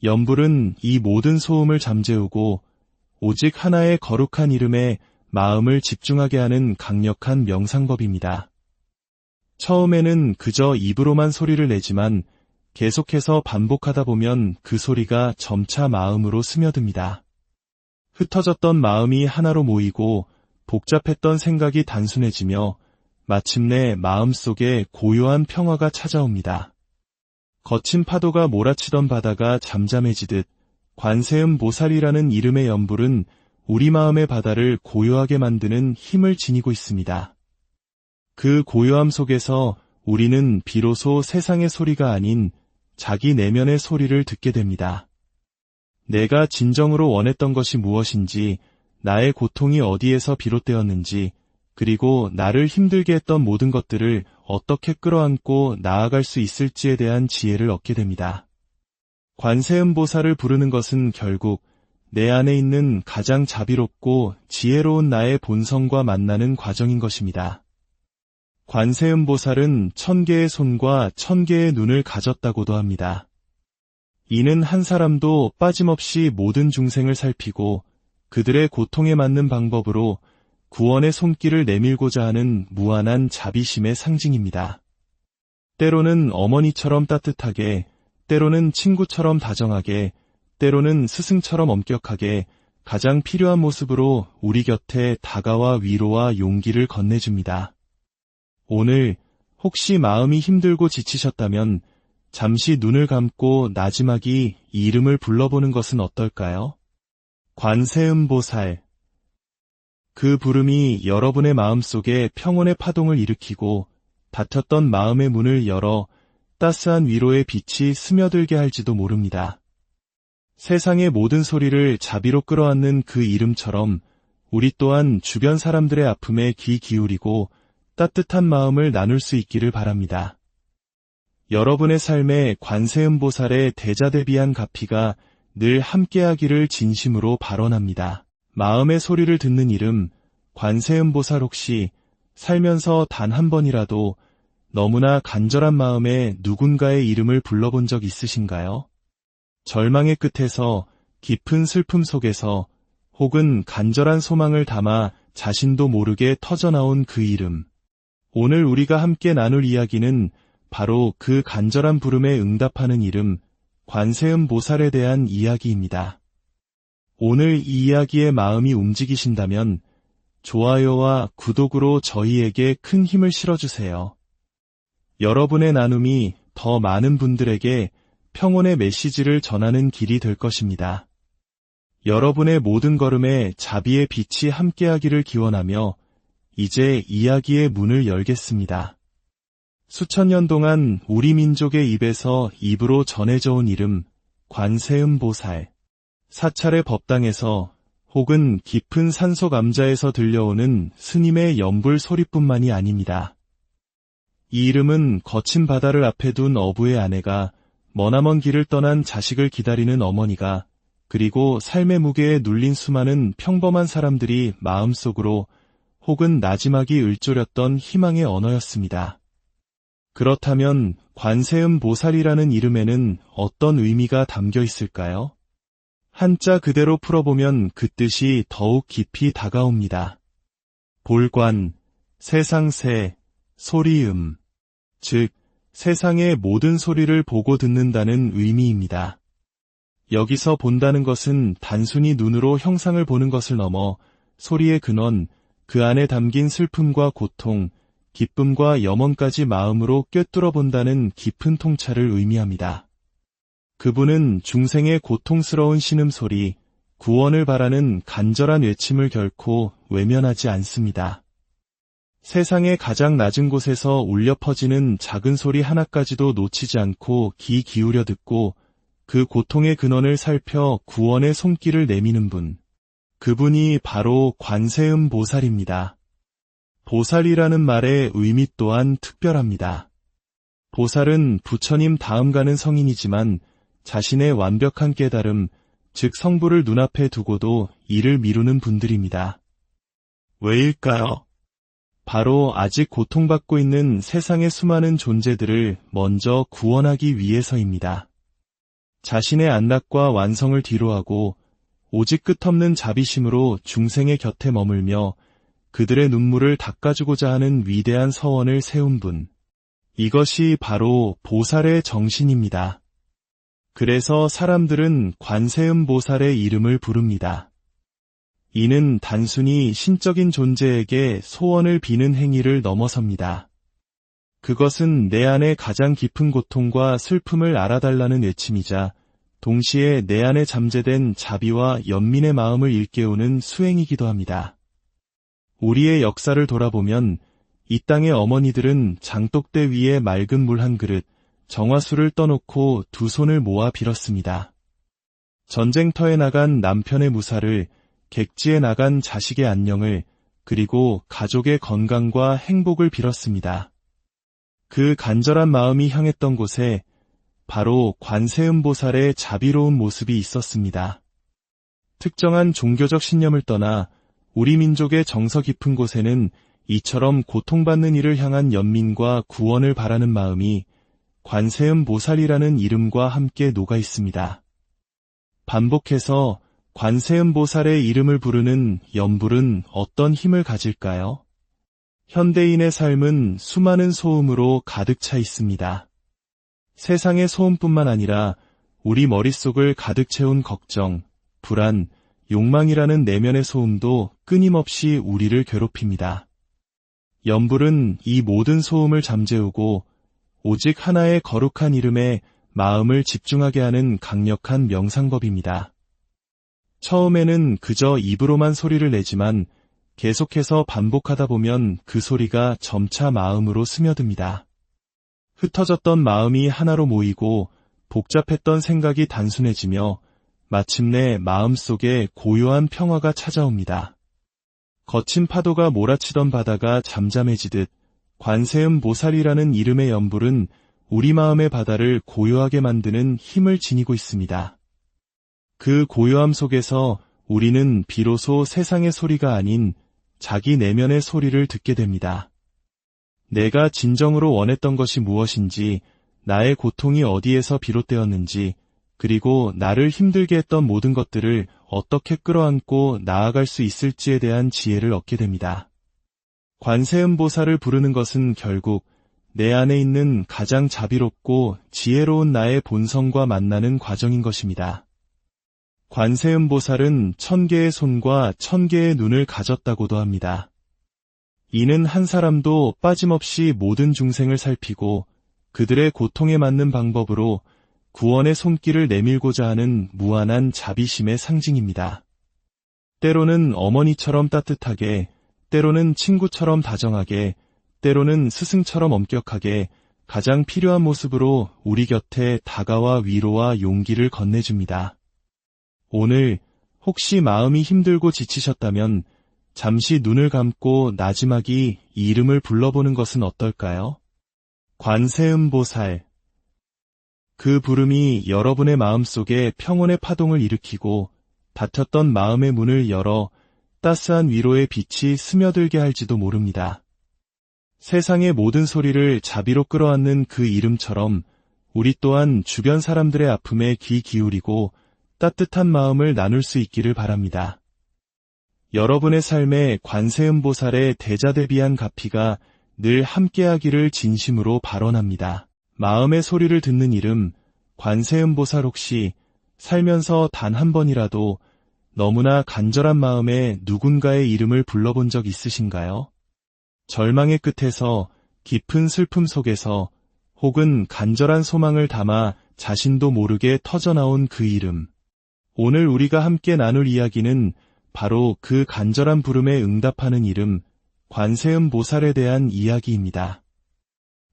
S1: 연불은 이 모든 소음을 잠재우고 오직 하나의 거룩한 이름에 마음을 집중하게 하는 강력한 명상법입니다. 처음에는 그저 입으로만 소리를 내지만 계속해서 반복하다 보면 그 소리가 점차 마음으로 스며듭니다. 흩어졌던 마음이 하나로 모이고 복잡했던 생각이 단순해지며 마침내 마음속에 고요한 평화가 찾아옵니다. 거친 파도가 몰아치던 바다가 잠잠해지듯 관세음보살이라는 이름의 연불은 우리 마음의 바다를 고요하게 만드는 힘을 지니고 있습니다. 그 고요함 속에서 우리는 비로소 세상의 소리가 아닌 자기 내면의 소리를 듣게 됩니다. 내가 진정으로 원했던 것이 무엇인지, 나의 고통이 어디에서 비롯되었는지, 그리고 나를 힘들게 했던 모든 것들을 어떻게 끌어안고 나아갈 수 있을지에 대한 지혜를 얻게 됩니다. 관세음보살을 부르는 것은 결국 내 안에 있는 가장 자비롭고 지혜로운 나의 본성과 만나는 과정인 것입니다. 관세음보살은 1000개의 손과 1000개의 눈을 가졌다고도 합니다. 이는 한 사람도 빠짐없이 모든 중생을 살피고 그들의 고통에 맞는 방법으로 구원의 손길을 내밀고자 하는 무한한 자비심의 상징입니다. 때로는 어머니처럼 따뜻하게, 때로는 친구처럼 다정하게, 때로는 스승처럼 엄격하게 가장 필요한 모습으로 우리 곁에 다가와 위로와 용기를 건네줍니다. 오늘 혹시 마음이 힘들고 지치셨다면 잠시 눈을 감고 나지막이 이 이름을 불러보는 것은 어떨까요? 관세음보살. 그 부름이 여러분의 마음속에 평온의 파동을 일으키고 닫혔던 마음의 문을 열어 따스한 위로의 빛이 스며들게 할지도 모릅니다. 세상의 모든 소리를 자비로 끌어안는 그 이름처럼 우리 또한 주변 사람들의 아픔에 귀 기울이고 따뜻한 마음을 나눌 수 있기를 바랍니다. 여러분의 삶에 관세음보살의 대자대비한 가피가 늘 함께하기를 진심으로 발언합니다. 마음의 소리를 듣는 이름, 관세음보살 혹시 살면서 단 한 번이라도 너무나 간절한 마음에 누군가의 이름을 불러본 적 있으신가요? 절망의 끝에서, 깊은 슬픔 속에서, 혹은 간절한 소망을 담아 자신도 모르게 터져나온 그 이름. 오늘 우리가 함께 나눌 이야기는 바로 그 간절한 부름에 응답하는 이름, 관세음보살에 대한 이야기입니다. 오늘 이 이야기에 마음이 움직이신다면 좋아요와 구독으로 저희에게 큰 힘을 실어주세요. 여러분의 나눔이 더 많은 분들에게 평온의 메시지를 전하는 길이 될 것입니다. 여러분의 모든 걸음에 자비의 빛이 함께하기를 기원하며 이제 이야기의 문을 열겠습니다. 수천 년 동안 우리 민족의 입에서 입으로 전해져 온 이름, 관세음보살. 사찰의 법당에서 혹은 깊은 산속 암자에서 들려오는 스님의 연불 소리뿐만이 아닙니다. 이 이름은 거친 바다를 앞에 둔 어부의 아내가, 머나먼 길을 떠난 자식을 기다리는 어머니가, 그리고 삶의 무게에 눌린 수많은 평범한 사람들이 마음속으로 혹은 나지막이 을조렸던 희망의 언어였습니다. 그렇다면 관세음보살이라는 이름에는 어떤 의미가 담겨 있을까요? 한자 그대로 풀어보면 그 뜻이 더욱 깊이 다가옵니다. 볼관, 세상새, 소리음, 즉 세상의 모든 소리를 보고 듣는다는 의미입니다. 여기서 본다는 것은 단순히 눈으로 형상을 보는 것을 넘어 소리의 근원, 그 안에 담긴 슬픔과 고통, 기쁨과 염원까지 마음으로 꿰뚫어 본다는 깊은 통찰을 의미합니다. 그분은 중생의 고통스러운 신음소리, 구원을 바라는 간절한 외침을 결코 외면하지 않습니다. 세상의 가장 낮은 곳에서 울려 퍼지는 작은 소리 하나까지도 놓치지 않고 귀 기울여 듣고 그 고통의 근원을 살펴 구원의 손길을 내미는 분. 그분이 바로 관세음 보살입니다. 보살이라는 말의 의미 또한 특별합니다. 보살은 부처님 다음 가는 성인이지만 자신의 완벽한 깨달음, 즉 성부를 눈앞에 두고도 이를 미루는 분들입니다. 왜일까요? 바로 아직 고통받고 있는 세상의 수많은 존재들을 먼저 구원하기 위해서입니다. 자신의 안락과 완성을 뒤로하고 오직 끝없는 자비심으로 중생의 곁에 머물며 그들의 눈물을 닦아주고자 하는 위대한 서원을 세운 분. 이것이 바로 보살의 정신입니다. 그래서 사람들은 관세음 보살의 이름을 부릅니다. 이는 단순히 신적인 존재에게 소원을 비는 행위를 넘어섭니다. 그것은 내 안에 가장 깊은 고통과 슬픔을 알아달라는 외침이자 동시에 내 안에 잠재된 자비와 연민의 마음을 일깨우는 수행이기도 합니다. 우리의 역사를 돌아보면 이 땅의 어머니들은 장독대 위에 맑은 물 한 그릇, 정화수를 떠놓고 두 손을 모아 빌었습니다. 전쟁터에 나간 남편의 무사를, 객지에 나간 자식의 안녕을, 그리고 가족의 건강과 행복을 빌었습니다. 그 간절한 마음이 향했던 곳에 바로 관세음 보살의 자비로운 모습이 있었습니다. 특정한 종교적 신념을 떠나 우리 민족의 정서 깊은 곳에는 이처럼 고통받는 이를 향한 연민과 구원을 바라는 마음이 관세음 보살이라는 이름과 함께 녹아 있습니다. 반복해서 관세음 보살의 이름을 부르는 연불은 어떤 힘을 가질까요? 현대인의 삶은 수많은 소음으로 가득 차 있습니다. 세상의 소음뿐만 아니라 우리 머릿속을 가득 채운 걱정, 불안, 욕망이라는 내면의 소음도 끊임없이 우리를 괴롭힙니다. 연불은 이 모든 소음을 잠재우고 오직 하나의 거룩한 이름에 마음을 집중하게 하는 강력한 명상법입니다. 처음에는 그저 입으로만 소리를 내지만 계속해서 반복하다 보면 그 소리가 점차 마음으로 스며듭니다. 흩어졌던 마음이 하나로 모이고 복잡했던 생각이 단순해지며 마침내 마음속에 고요한 평화가 찾아옵니다. 거친 파도가 몰아치던 바다가 잠잠해지듯 관세음 보살이라는 이름의 연불은 우리 마음의 바다를 고요하게 만드는 힘을 지니고 있습니다. 그 고요함 속에서 우리는 비로소 세상의 소리가 아닌 자기 내면의 소리를 듣게 됩니다. 내가 진정으로 원했던 것이 무엇인지, 나의 고통이 어디에서 비롯되었는지, 그리고 나를 힘들게 했던 모든 것들을 어떻게 끌어안고 나아갈 수 있을지에 대한 지혜를 얻게 됩니다. 관세음 보살을 부르는 것은 결국 내 안에 있는 가장 자비롭고 지혜로운 나의 본성과 만나는 과정인 것입니다. 관세음 보살은 1000개의 손과 1000개의 눈을 가졌다고도 합니다. 이는 한 사람도 빠짐없이 모든 중생을 살피고 그들의 고통에 맞는 방법으로 구원의 손길을 내밀고자 하는 무한한 자비심의 상징입니다. 때로는 어머니처럼 따뜻하게, 때로는 친구처럼 다정하게, 때로는 스승처럼 엄격하게 가장 필요한 모습으로 우리 곁에 다가와 위로와 용기를 건네줍니다. 오늘 혹시 마음이 힘들고 지치셨다면 잠시 눈을 감고 나지막이 이 이름을 불러보는 것은 어떨까요? 관세음 보살. 그 부름이 여러분의 마음속에 평온의 파동을 일으키고 닫혔던 마음의 문을 열어 따스한 위로의 빛이 스며들게 할지도 모릅니다. 세상의 모든 소리를 자비로 끌어안는 그 이름처럼 우리 또한 주변 사람들의 아픔에 귀 기울이고 따뜻한 마음을 나눌 수 있기를 바랍니다. 여러분의 삶에 관세음 보살의 대자대비한 가피가 늘 함께하기를 진심으로 발언합니다. 마음의 소리를 듣는 이름 관세음 보살 혹시 살면서 단 한 번이라도 너무나 간절한 마음에 누군가의 이름을 불러본 적 있으신가요? 절망의 끝에서, 깊은 슬픔 속에서, 혹은 간절한 소망을 담아 자신도 모르게 터져나온 그 이름. 오늘 우리가 함께 나눌 이야기는 바로 그 간절한 부름에 응답하는 이름, 관세음 보살에 대한 이야기입니다.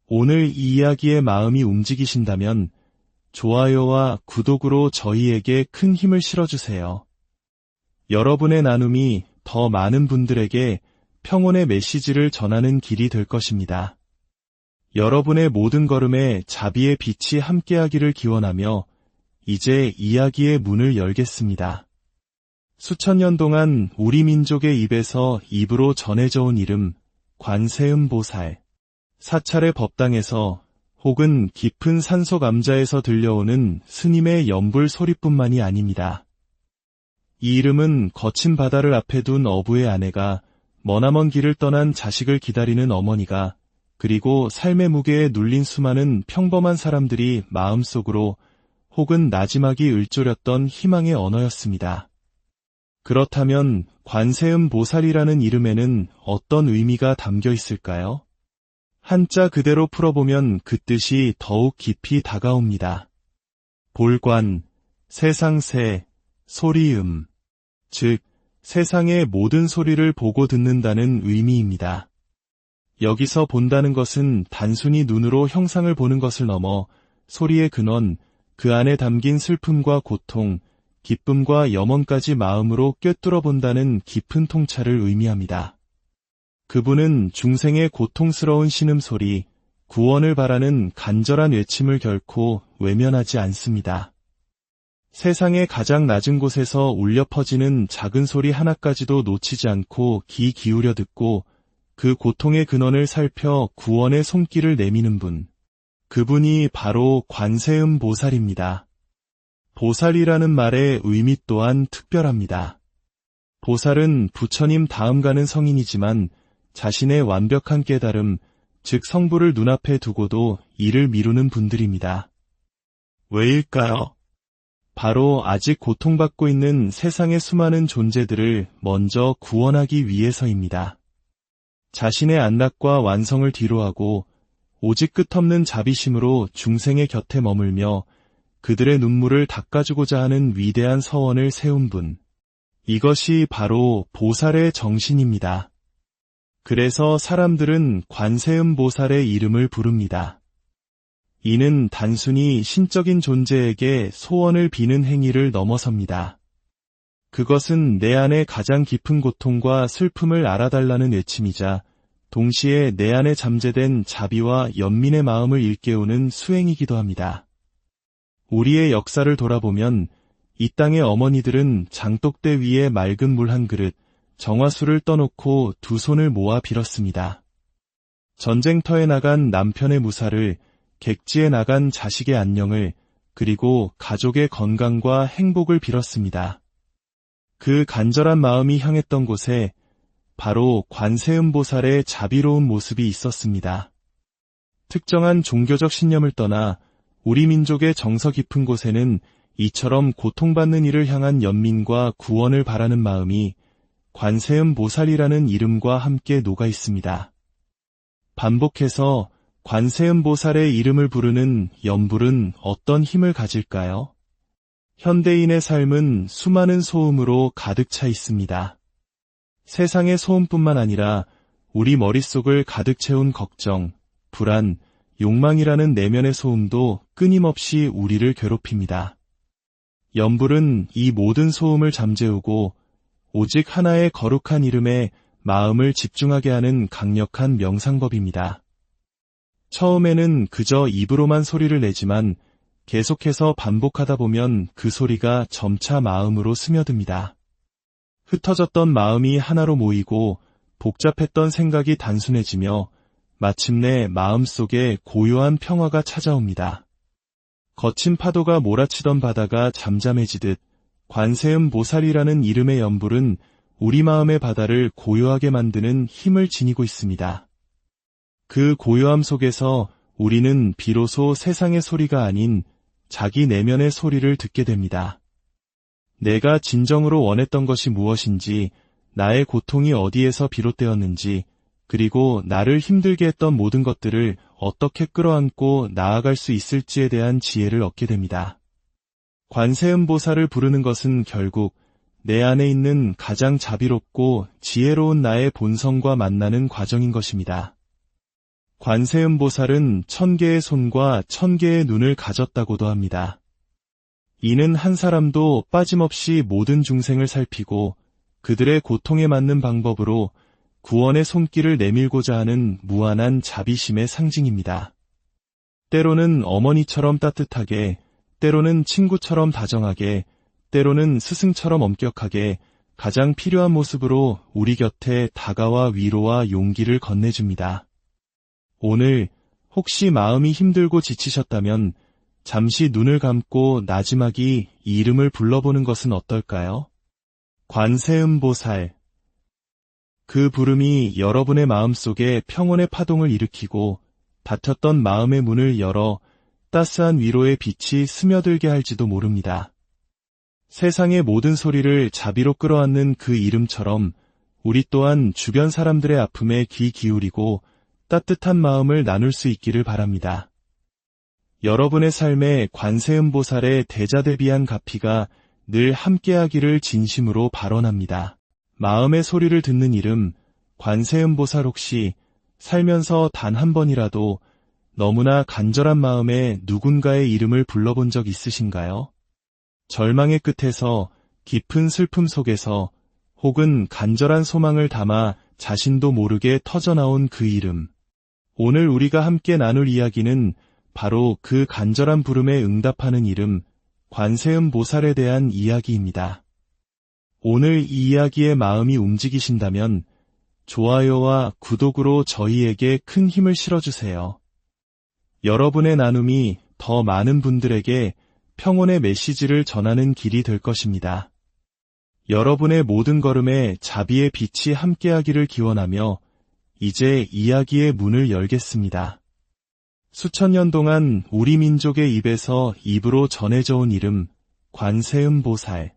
S1: 오늘 이 이야기에 마음이 움직이신다면 좋아요와 구독으로 저희에게 큰 힘을 실어주세요. 여러분의 나눔이 더 많은 분들에게 평온의 메시지를 전하는 길이 될 것입니다. 여러분의 모든 걸음에 자비의 빛이 함께하기를 기원하며 이제 이야기의 문을 열겠습니다. 수천 년 동안 우리 민족의 입에서 입으로 전해져 온 이름, 관세음 보살. 사찰의 법당에서 혹은 깊은 산속 암자에서 들려오는 스님의 연불 소리뿐만이 아닙니다. 이 이름은 거친 바다를 앞에 둔 어부의 아내가, 머나먼 길을 떠난 자식을 기다리는 어머니가, 그리고 삶의 무게에 눌린 수많은 평범한 사람들이 마음속으로 혹은 나지막이 읊조렸던 희망의 언어였습니다. 그렇다면 관세음 보살이라는 이름에는 어떤 의미가 담겨 있을까요? 한자 그대로 풀어보면 그 뜻이 더욱 깊이 다가옵니다. 볼관, 세상새, 소리음, 즉 세상의 모든 소리를 보고 듣는다는 의미입니다. 여기서 본다는 것은 단순히 눈으로 형상을 보는 것을 넘어 소리의 근원, 그 안에 담긴 슬픔과 고통, 기쁨과 염원까지 마음으로 꿰뚫어 본다는 깊은 통찰을 의미합니다. 그분은 중생의 고통스러운 신음소리, 구원을 바라는 간절한 외침을 결코 외면하지 않습니다. 세상의 가장 낮은 곳에서 울려 퍼지는 작은 소리 하나까지도 놓치지 않고 귀 기울여 듣고 그 고통의 근원을 살펴 구원의 손길을 내미는 분. 그분이 바로 관세음 보살입니다. 보살이라는 말의 의미 또한 특별합니다. 보살은 부처님 다음 가는 성인이지만 자신의 완벽한 깨달음, 즉 성부를 눈앞에 두고도 이를 미루는 분들입니다. 왜일까요? 바로 아직 고통받고 있는 세상의 수많은 존재들을 먼저 구원하기 위해서입니다. 자신의 안락과 완성을 뒤로하고 오직 끝없는 자비심으로 중생의 곁에 머물며 그들의 눈물을 닦아주고자 하는 위대한 서원을 세운 분. 이것이 바로 보살의 정신입니다. 그래서 사람들은 관세음 보살의 이름을 부릅니다. 이는 단순히 신적인 존재에게 소원을 비는 행위를 넘어섭니다. 그것은 내 안에 가장 깊은 고통과 슬픔을 알아달라는 외침이자 동시에 내 안에 잠재된 자비와 연민의 마음을 일깨우는 수행이기도 합니다. 우리의 역사를 돌아보면 이 땅의 어머니들은 장독대 위에 맑은 물 한 그릇, 정화수를 떠놓고 두 손을 모아 빌었습니다. 전쟁터에 나간 남편의 무사를, 객지에 나간 자식의 안녕을, 그리고 가족의 건강과 행복을 빌었습니다. 그 간절한 마음이 향했던 곳에 바로 관세음 보살의 자비로운 모습이 있었습니다. 특정한 종교적 신념을 떠나 우리 민족의 정서 깊은 곳에는 이처럼 고통받는 이를 향한 연민과 구원을 바라는 마음이 관세음 보살이라는 이름과 함께 녹아 있습니다. 반복해서 관세음 보살의 이름을 부르는 연불은 어떤 힘을 가질까요? 현대인의 삶은 수많은 소음으로 가득 차 있습니다. 세상의 소음뿐만 아니라 우리 머릿속을 가득 채운 걱정, 불안, 욕망이라는 내면의 소음도 끊임없이 우리를 괴롭힙니다. 연불은 이 모든 소음을 잠재우고 오직 하나의 거룩한 이름에 마음을 집중하게 하는 강력한 명상법입니다. 처음에는 그저 입으로만 소리를 내지만 계속해서 반복하다 보면 그 소리가 점차 마음으로 스며듭니다. 흩어졌던 마음이 하나로 모이고 복잡했던 생각이 단순해지며 마침내 마음속에 고요한 평화가 찾아옵니다. 거친 파도가 몰아치던 바다가 잠잠해지듯 관세음 보살이라는 이름의 연불은 우리 마음의 바다를 고요하게 만드는 힘을 지니고 있습니다. 그 고요함 속에서 우리는 비로소 세상의 소리가 아닌 자기 내면의 소리를 듣게 됩니다. 내가 진정으로 원했던 것이 무엇인지, 나의 고통이 어디에서 비롯되었는지, 그리고 나를 힘들게 했던 모든 것들을 어떻게 끌어안고 나아갈 수 있을지에 대한 지혜를 얻게 됩니다. 관세음보살을 부르는 것은 결국 내 안에 있는 가장 자비롭고 지혜로운 나의 본성과 만나는 과정인 것입니다. 관세음보살은 1000개의 손과 1000개의 눈을 가졌다고도 합니다. 이는 한 사람도 빠짐없이 모든 중생을 살피고 그들의 고통에 맞는 방법으로 구원의 손길을 내밀고자 하는 무한한 자비심의 상징입니다. 때로는 어머니처럼 따뜻하게, 때로는 친구처럼 다정하게, 때로는 스승처럼 엄격하게 가장 필요한 모습으로 우리 곁에 다가와 위로와 용기를 건네줍니다. 오늘 혹시 마음이 힘들고 지치셨다면 잠시 눈을 감고 나지막이 이 이름을 불러보는 것은 어떨까요? 관세음보살. 그 부름이 여러분의 마음속에 평온의 파동을 일으키고 닫혔던 마음의 문을 열어 따스한 위로의 빛이 스며들게 할지도 모릅니다. 세상의 모든 소리를 자비로 끌어안는 그 이름처럼 우리 또한 주변 사람들의 아픔에 귀 기울이고 따뜻한 마음을 나눌 수 있기를 바랍니다. 여러분의 삶에 관세음보살의 대자대비한 가피가 늘 함께하기를 진심으로 발언합니다. 마음의 소리를 듣는 이름, 관세음보살 혹시 살면서 단 한 번이라도 너무나 간절한 마음에 누군가의 이름을 불러본 적 있으신가요? 절망의 끝에서, 깊은 슬픔 속에서, 혹은 간절한 소망을 담아 자신도 모르게 터져나온 그 이름. 오늘 우리가 함께 나눌 이야기는 바로 그 간절한 부름에 응답하는 이름, 관세음보살에 대한 이야기입니다. 오늘 이 이야기에 마음이 움직이신다면 좋아요와 구독으로 저희에게 큰 힘을 실어주세요. 여러분의 나눔이 더 많은 분들에게 평온의 메시지를 전하는 길이 될 것입니다. 여러분의 모든 걸음에 자비의 빛이 함께하기를 기원하며 이제 이야기의 문을 열겠습니다. 수천 년 동안 우리 민족의 입에서 입으로 전해져 온 이름, 관세음보살.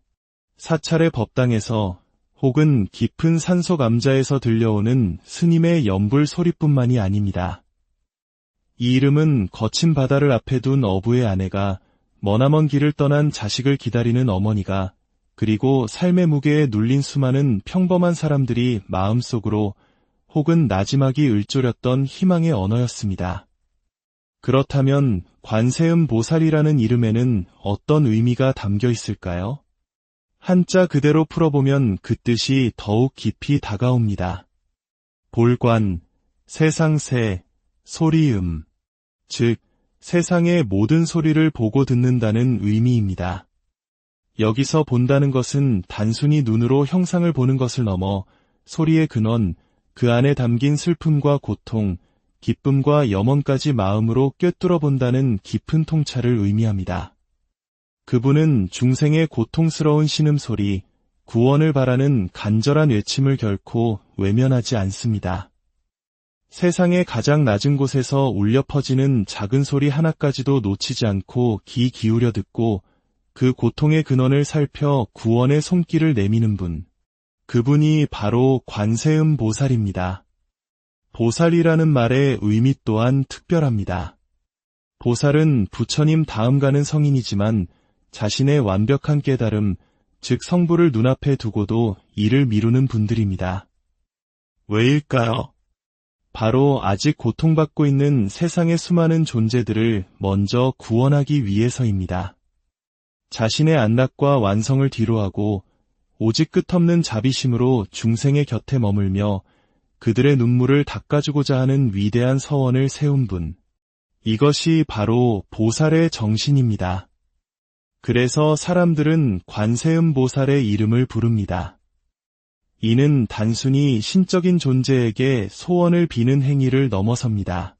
S1: 사찰의 법당에서 혹은 깊은 산속 암자에서 들려오는 스님의 연불 소리뿐만이 아닙니다. 이 이름은 거친 바다를 앞에 둔 어부의 아내가, 머나먼 길을 떠난 자식을 기다리는 어머니가, 그리고 삶의 무게에 눌린 수많은 평범한 사람들이 마음속으로 혹은 나지막이 을조렸던 희망의 언어였습니다. 그렇다면 관세음보살이라는 이름에는 어떤 의미가 담겨 있을까요? 한자 그대로 풀어보면 그 뜻이 더욱 깊이 다가옵니다. 볼관, 세상새, 소리음, 즉 세상의 모든 소리를 보고 듣는다는 의미입니다. 여기서 본다는 것은 단순히 눈으로 형상을 보는 것을 넘어 소리의 근원, 그 안에 담긴 슬픔과 고통, 기쁨과 염원까지 마음으로 꿰뚫어 본다는 깊은 통찰을 의미합니다. 그분은 중생의 고통스러운 신음소리, 구원을 바라는 간절한 외침을 결코 외면하지 않습니다. 세상의 가장 낮은 곳에서 울려 퍼지는 작은 소리 하나까지도 놓치지 않고 귀 기울여 듣고 그 고통의 근원을 살펴 구원의 손길을 내미는 분. 그분이 바로 관세음보살입니다. 보살이라는 말의 의미 또한 특별합니다. 보살은 부처님 다음 가는 성인이지만 자신의 완벽한 깨달음, 즉 성부를 눈앞에 두고도 이를 미루는 분들입니다. 왜일까요? 바로 아직 고통받고 있는 세상의 수많은 존재들을 먼저 구원하기 위해서입니다. 자신의 안락과 완성을 뒤로하고 오직 끝없는 자비심으로 중생의 곁에 머물며 그들의 눈물을 닦아주고자 하는 위대한 서원을 세운 분. 이것이 바로 보살의 정신입니다. 그래서 사람들은 관세음보살의 이름을 부릅니다. 이는 단순히 신적인 존재에게 소원을 비는 행위를 넘어섭니다.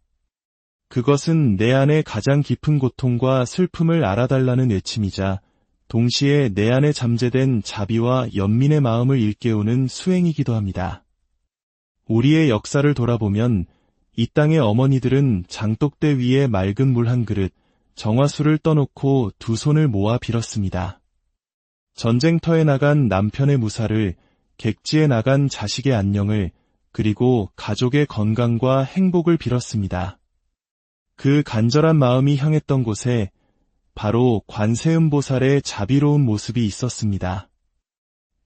S1: 그것은 내 안의 가장 깊은 고통과 슬픔을 알아달라는 외침이자 동시에 내 안에 잠재된 자비와 연민의 마음을 일깨우는 수행이기도 합니다. 우리의 역사를 돌아보면 이 땅의 어머니들은 장독대 위에 맑은 물 한 그릇, 정화수를 떠놓고 두 손을 모아 빌었습니다. 전쟁터에 나간 남편의 무사를, 객지에 나간 자식의 안녕을, 그리고 가족의 건강과 행복을 빌었습니다. 그 간절한 마음이 향했던 곳에 바로 관세음보살의 자비로운 모습이 있었습니다.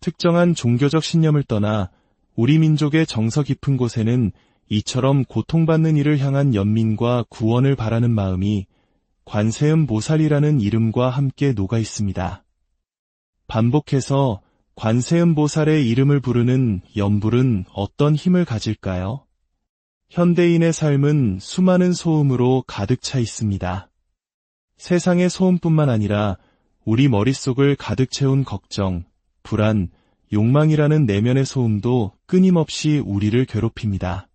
S1: 특정한 종교적 신념을 떠나 우리 민족의 정서 깊은 곳에는 이처럼 고통받는 이를 향한 연민과 구원을 바라는 마음이 관세음보살이라는 이름과 함께 녹아 있습니다. 반복해서 관세음보살의 이름을 부르는 연불은 어떤 힘을 가질까요? 현대인의 삶은 수많은 소음으로 가득 차 있습니다. 세상의 소음뿐만 아니라 우리 머릿속을 가득 채운 걱정, 불안, 욕망이라는 내면의 소음도 끊임없이 우리를 괴롭힙니다.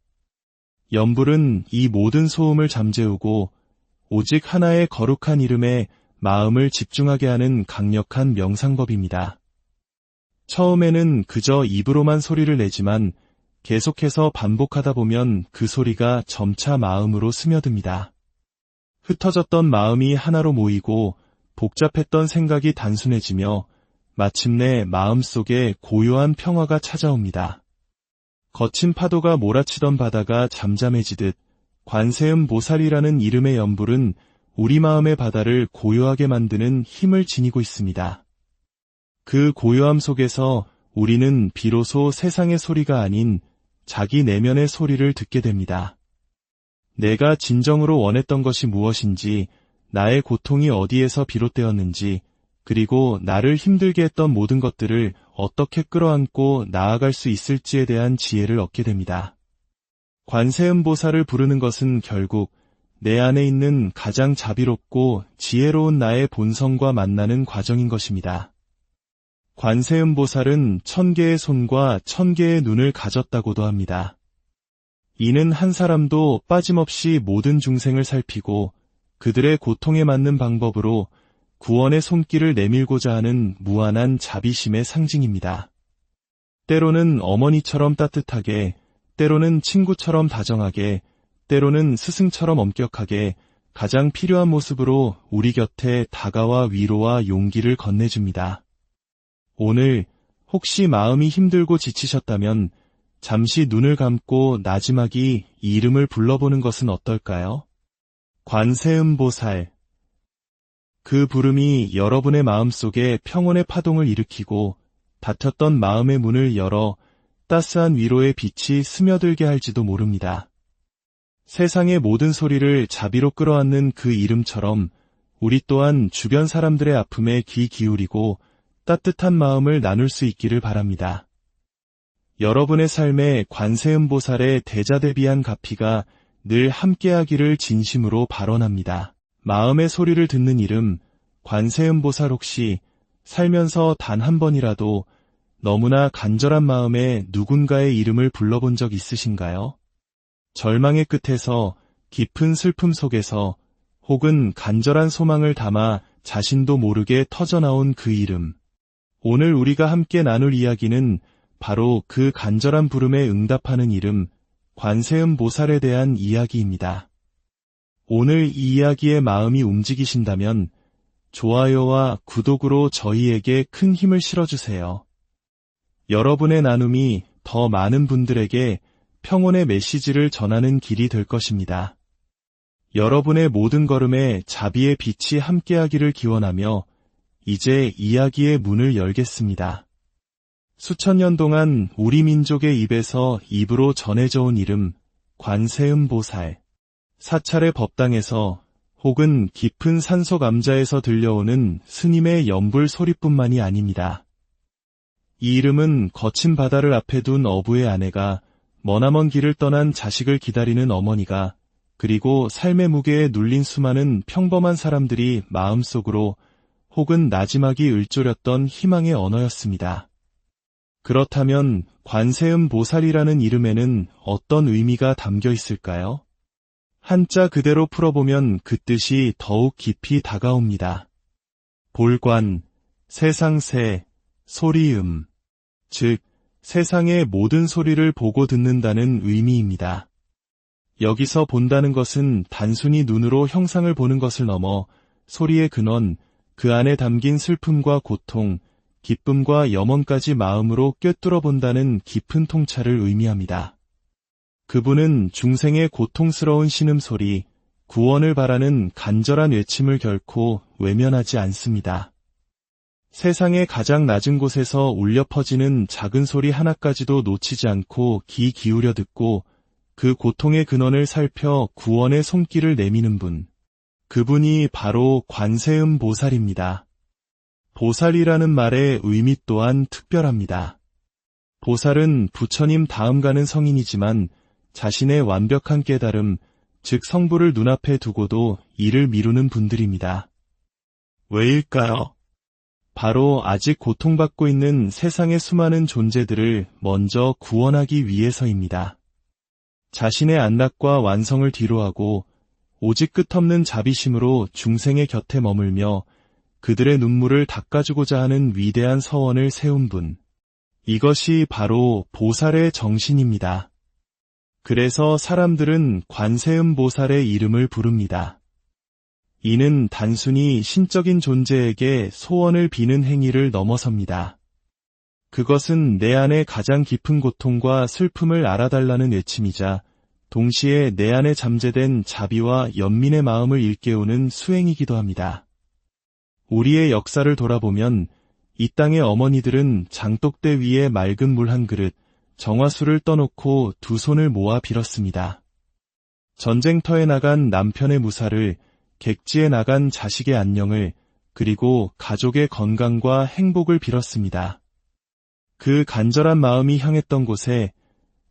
S1: 연불은 이 모든 소음을 잠재우고 오직 하나의 거룩한 이름에 마음을 집중하게 하는 강력한 명상법입니다. 처음에는 그저 입으로만 소리를 내지만 계속해서 반복하다 보면 그 소리가 점차 마음으로 스며듭니다. 흩어졌던 마음이 하나로 모이고 복잡했던 생각이 단순해지며 마침내 마음속에 고요한 평화가 찾아옵니다. 거친 파도가 몰아치던 바다가 잠잠해지듯 관세음보살이라는 이름의 연불은 우리 마음의 바다를 고요하게 만드는 힘을 지니고 있습니다. 그 고요함 속에서 우리는 비로소 세상의 소리가 아닌 자기 내면의 소리를 듣게 됩니다. 내가 진정으로 원했던 것이 무엇인지, 나의 고통이 어디에서 비롯되었는지, 그리고 나를 힘들게 했던 모든 것들을 어떻게 끌어안고 나아갈 수 있을지에 대한 지혜를 얻게 됩니다. 관세음보살을 부르는 것은 결국 내 안에 있는 가장 자비롭고 지혜로운 나의 본성과 만나는 과정인 것입니다. 관세음보살은 1000개의 손과 1000개의 눈을 가졌다고도 합니다. 이는 한 사람도 빠짐없이 모든 중생을 살피고 그들의 고통에 맞는 방법으로 구원의 손길을 내밀고자 하는 무한한 자비심의 상징입니다. 때로는 어머니처럼 따뜻하게, 때로는 친구처럼 다정하게, 때로는 스승처럼 엄격하게 가장 필요한 모습으로 우리 곁에 다가와 위로와 용기를 건네줍니다. 오늘 혹시 마음이 힘들고 지치셨다면 잠시 눈을 감고 나지막이 이 이름을 불러보는 것은 어떨까요? 관세음보살. 그 부름이 여러분의 마음속에 평온의 파동을 일으키고 닫혔던 마음의 문을 열어 따스한 위로의 빛이 스며들게 할지도 모릅니다. 세상의 모든 소리를 자비로 끌어안는 그 이름처럼 우리 또한 주변 사람들의 아픔에 귀 기울이고 따뜻한 마음을 나눌 수 있기를 바랍니다. 여러분의 삶에 관세음보살의 대자대비한 가피가 늘 함께하기를 진심으로 발언합니다. 마음의 소리를 듣는 이름, 관세음보살 혹시 살면서 단 한 번이라도 너무나 간절한 마음에 누군가의 이름을 불러본 적 있으신가요? 절망의 끝에서, 깊은 슬픔 속에서, 혹은 간절한 소망을 담아 자신도 모르게 터져나온 그 이름. 오늘 우리가 함께 나눌 이야기는 바로 그 간절한 부름에 응답하는 이름, 관세음보살에 대한 이야기입니다. 오늘 이 이야기에 마음이 움직이신다면 좋아요와 구독으로 저희에게 큰 힘을 실어주세요. 여러분의 나눔이 더 많은 분들에게 평온의 메시지를 전하는 길이 될 것입니다. 여러분의 모든 걸음에 자비의 빛이 함께하기를 기원하며 이제 이야기의 문을 열겠습니다. 수천 년 동안 우리 민족의 입에서 입으로 전해져 온 이름, 관세음보살. 사찰의 법당에서 혹은 깊은 산속 암자에서 들려오는 스님의 연불 소리뿐만이 아닙니다. 이 이름은 거친 바다를 앞에 둔 어부의 아내가, 머나먼 길을 떠난 자식을 기다리는 어머니가, 그리고 삶의 무게에 눌린 수많은 평범한 사람들이 마음속으로 혹은 나지막이 을조렸던 희망의 언어였습니다. 그렇다면 관세음보살이라는 이름에는 어떤 의미가 담겨 있을까요? 한자 그대로 풀어보면 그 뜻이 더욱 깊이 다가옵니다. 볼관, 세상새, 소리음, 즉 세상의 모든 소리를 보고 듣는다는 의미입니다. 여기서 본다는 것은 단순히 눈으로 형상을 보는 것을 넘어 소리의 근원, 그 안에 담긴 슬픔과 고통, 기쁨과 염원까지 마음으로 꿰뚫어 본다는 깊은 통찰을 의미합니다. 그분은 중생의 고통스러운 신음소리, 구원을 바라는 간절한 외침을 결코 외면하지 않습니다. 세상의 가장 낮은 곳에서 울려 퍼지는 작은 소리 하나까지도 놓치지 않고 귀 기울여 듣고 그 고통의 근원을 살펴 구원의 손길을 내미는 분. 그분이 바로 관세음보살입니다. 보살이라는 말의 의미 또한 특별합니다. 보살은 부처님 다음 가는 성인이지만 자신의 완벽한 깨달음, 즉 성부를 눈앞에 두고도 이를 미루는 분들입니다. 왜일까요? 바로 아직 고통받고 있는 세상의 수많은 존재들을 먼저 구원하기 위해서입니다. 자신의 안락과 완성을 뒤로하고 오직 끝없는 자비심으로 중생의 곁에 머물며 그들의 눈물을 닦아주고자 하는 위대한 서원을 세운 분. 이것이 바로 보살의 정신입니다. 그래서 사람들은 관세음보살의 이름을 부릅니다. 이는 단순히 신적인 존재에게 소원을 비는 행위를 넘어섭니다. 그것은 내 안의 가장 깊은 고통과 슬픔을 알아달라는 외침이자 동시에 내 안에 잠재된 자비와 연민의 마음을 일깨우는 수행이기도 합니다. 우리의 역사를 돌아보면 이 땅의 어머니들은 장독대 위에 맑은 물 한 그릇, 정화수를 떠놓고 두 손을 모아 빌었습니다. 전쟁터에 나간 남편의 무사를, 객지에 나간 자식의 안녕을, 그리고 가족의 건강과 행복을 빌었습니다. 그 간절한 마음이 향했던 곳에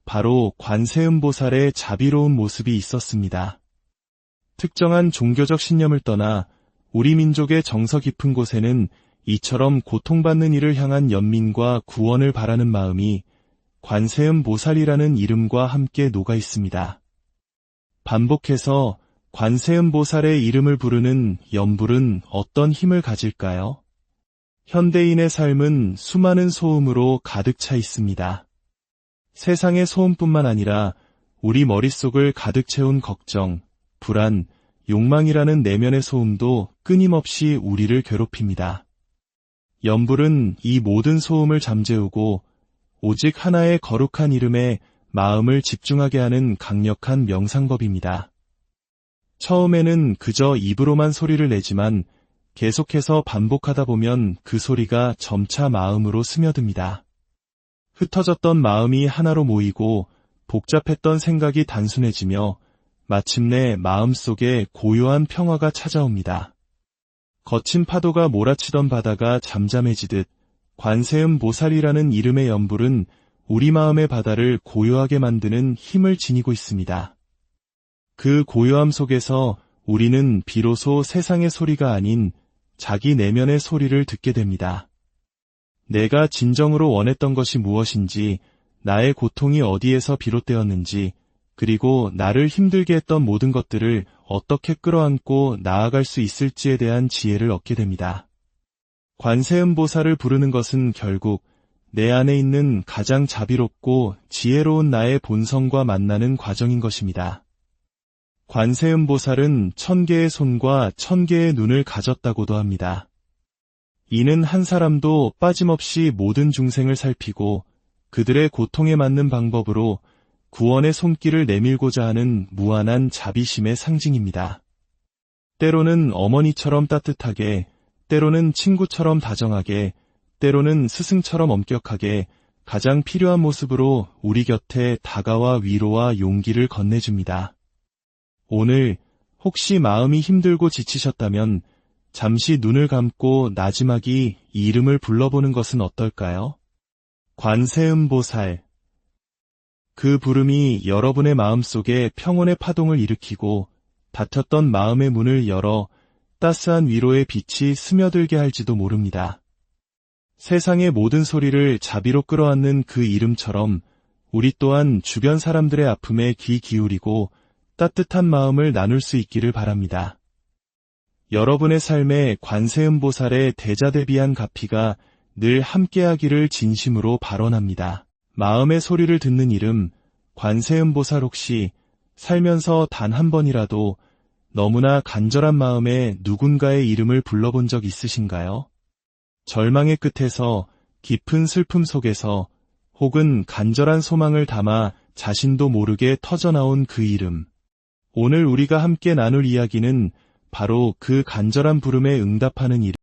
S1: 바로 관세음보살의 자비로운 모습이 있었습니다. 특정한 종교적 신념을 떠나 우리 민족의 정서 깊은 곳에는 이처럼 고통받는 이를 향한 연민과 구원을 바라는 마음이 관세음보살이라는 이름과 함께 녹아 있습니다. 반복해서 관세음보살의 이름을 부르는 연불은 어떤 힘을 가질까요? 현대인의 삶은 수많은 소음으로 가득 차 있습니다. 세상의 소음뿐만 아니라 우리 머릿속을 가득 채운 걱정, 불안, 욕망이라는 내면의 소음도 끊임없이 우리를 괴롭힙니다. 연불은 이 모든 소음을 잠재우고 오직 하나의 거룩한 이름에 마음을 집중하게 하는 강력한 명상법입니다. 처음에는 그저 입으로만 소리를 내지만 계속해서 반복하다 보면 그 소리가 점차 마음으로 스며듭니다. 흩어졌던 마음이 하나로 모이고 복잡했던 생각이 단순해지며 마침내 마음속에 고요한 평화가 찾아옵니다. 거친 파도가 몰아치던 바다가 잠잠해지듯 관세음보살이라는 이름의 연불은 우리 마음의 바다를 고요하게 만드는 힘을 지니고 있습니다. 그 고요함 속에서 우리는 비로소 세상의 소리가 아닌 자기 내면의 소리를 듣게 됩니다. 내가 진정으로 원했던 것이 무엇인지, 나의 고통이 어디에서 비롯되었는지, 그리고 나를 힘들게 했던 모든 것들을 어떻게 끌어안고 나아갈 수 있을지에 대한 지혜를 얻게 됩니다. 관세음보살을 부르는 것은 결국 내 안에 있는 가장 자비롭고 지혜로운 나의 본성과 만나는 과정인 것입니다. 관세음보살은 1000개의 손과 1000개의 눈을 가졌다고도 합니다. 이는 한 사람도 빠짐없이 모든 중생을 살피고 그들의 고통에 맞는 방법으로 구원의 손길을 내밀고자 하는 무한한 자비심의 상징입니다. 때로는 어머니처럼 따뜻하게, 때로는 친구처럼 다정하게, 때로는 스승처럼 엄격하게 가장 필요한 모습으로 우리 곁에 다가와 위로와 용기를 건네줍니다. 오늘 혹시 마음이 힘들고 지치셨다면 잠시 눈을 감고 나지막이 이 이름을 불러보는 것은 어떨까요? 관세음보살. 그 부름이 여러분의 마음속에 평온의 파동을 일으키고 닫혔던 마음의 문을 열어 따스한 위로의 빛이 스며들게 할지도 모릅니다. 세상의 모든 소리를 자비로 끌어안는 그 이름처럼 우리 또한 주변 사람들의 아픔에 귀 기울이고 따뜻한 마음을 나눌 수 있기를 바랍니다. 여러분의 삶에 관세음보살의 대자대비한 가피가 늘 함께하기를 진심으로 발언합니다. 마음의 소리를 듣는 이름, 관세음보살 혹시 살면서 단 한 번이라도 너무나 간절한 마음에 누군가의 이름을 불러본 적 있으신가요? 절망의 끝에서, 깊은 슬픔 속에서, 혹은 간절한 소망을 담아 자신도 모르게 터져나온 그 이름. 오늘 우리가 함께 나눌 이야기는 바로 그 간절한 부름에 응답하는 이름.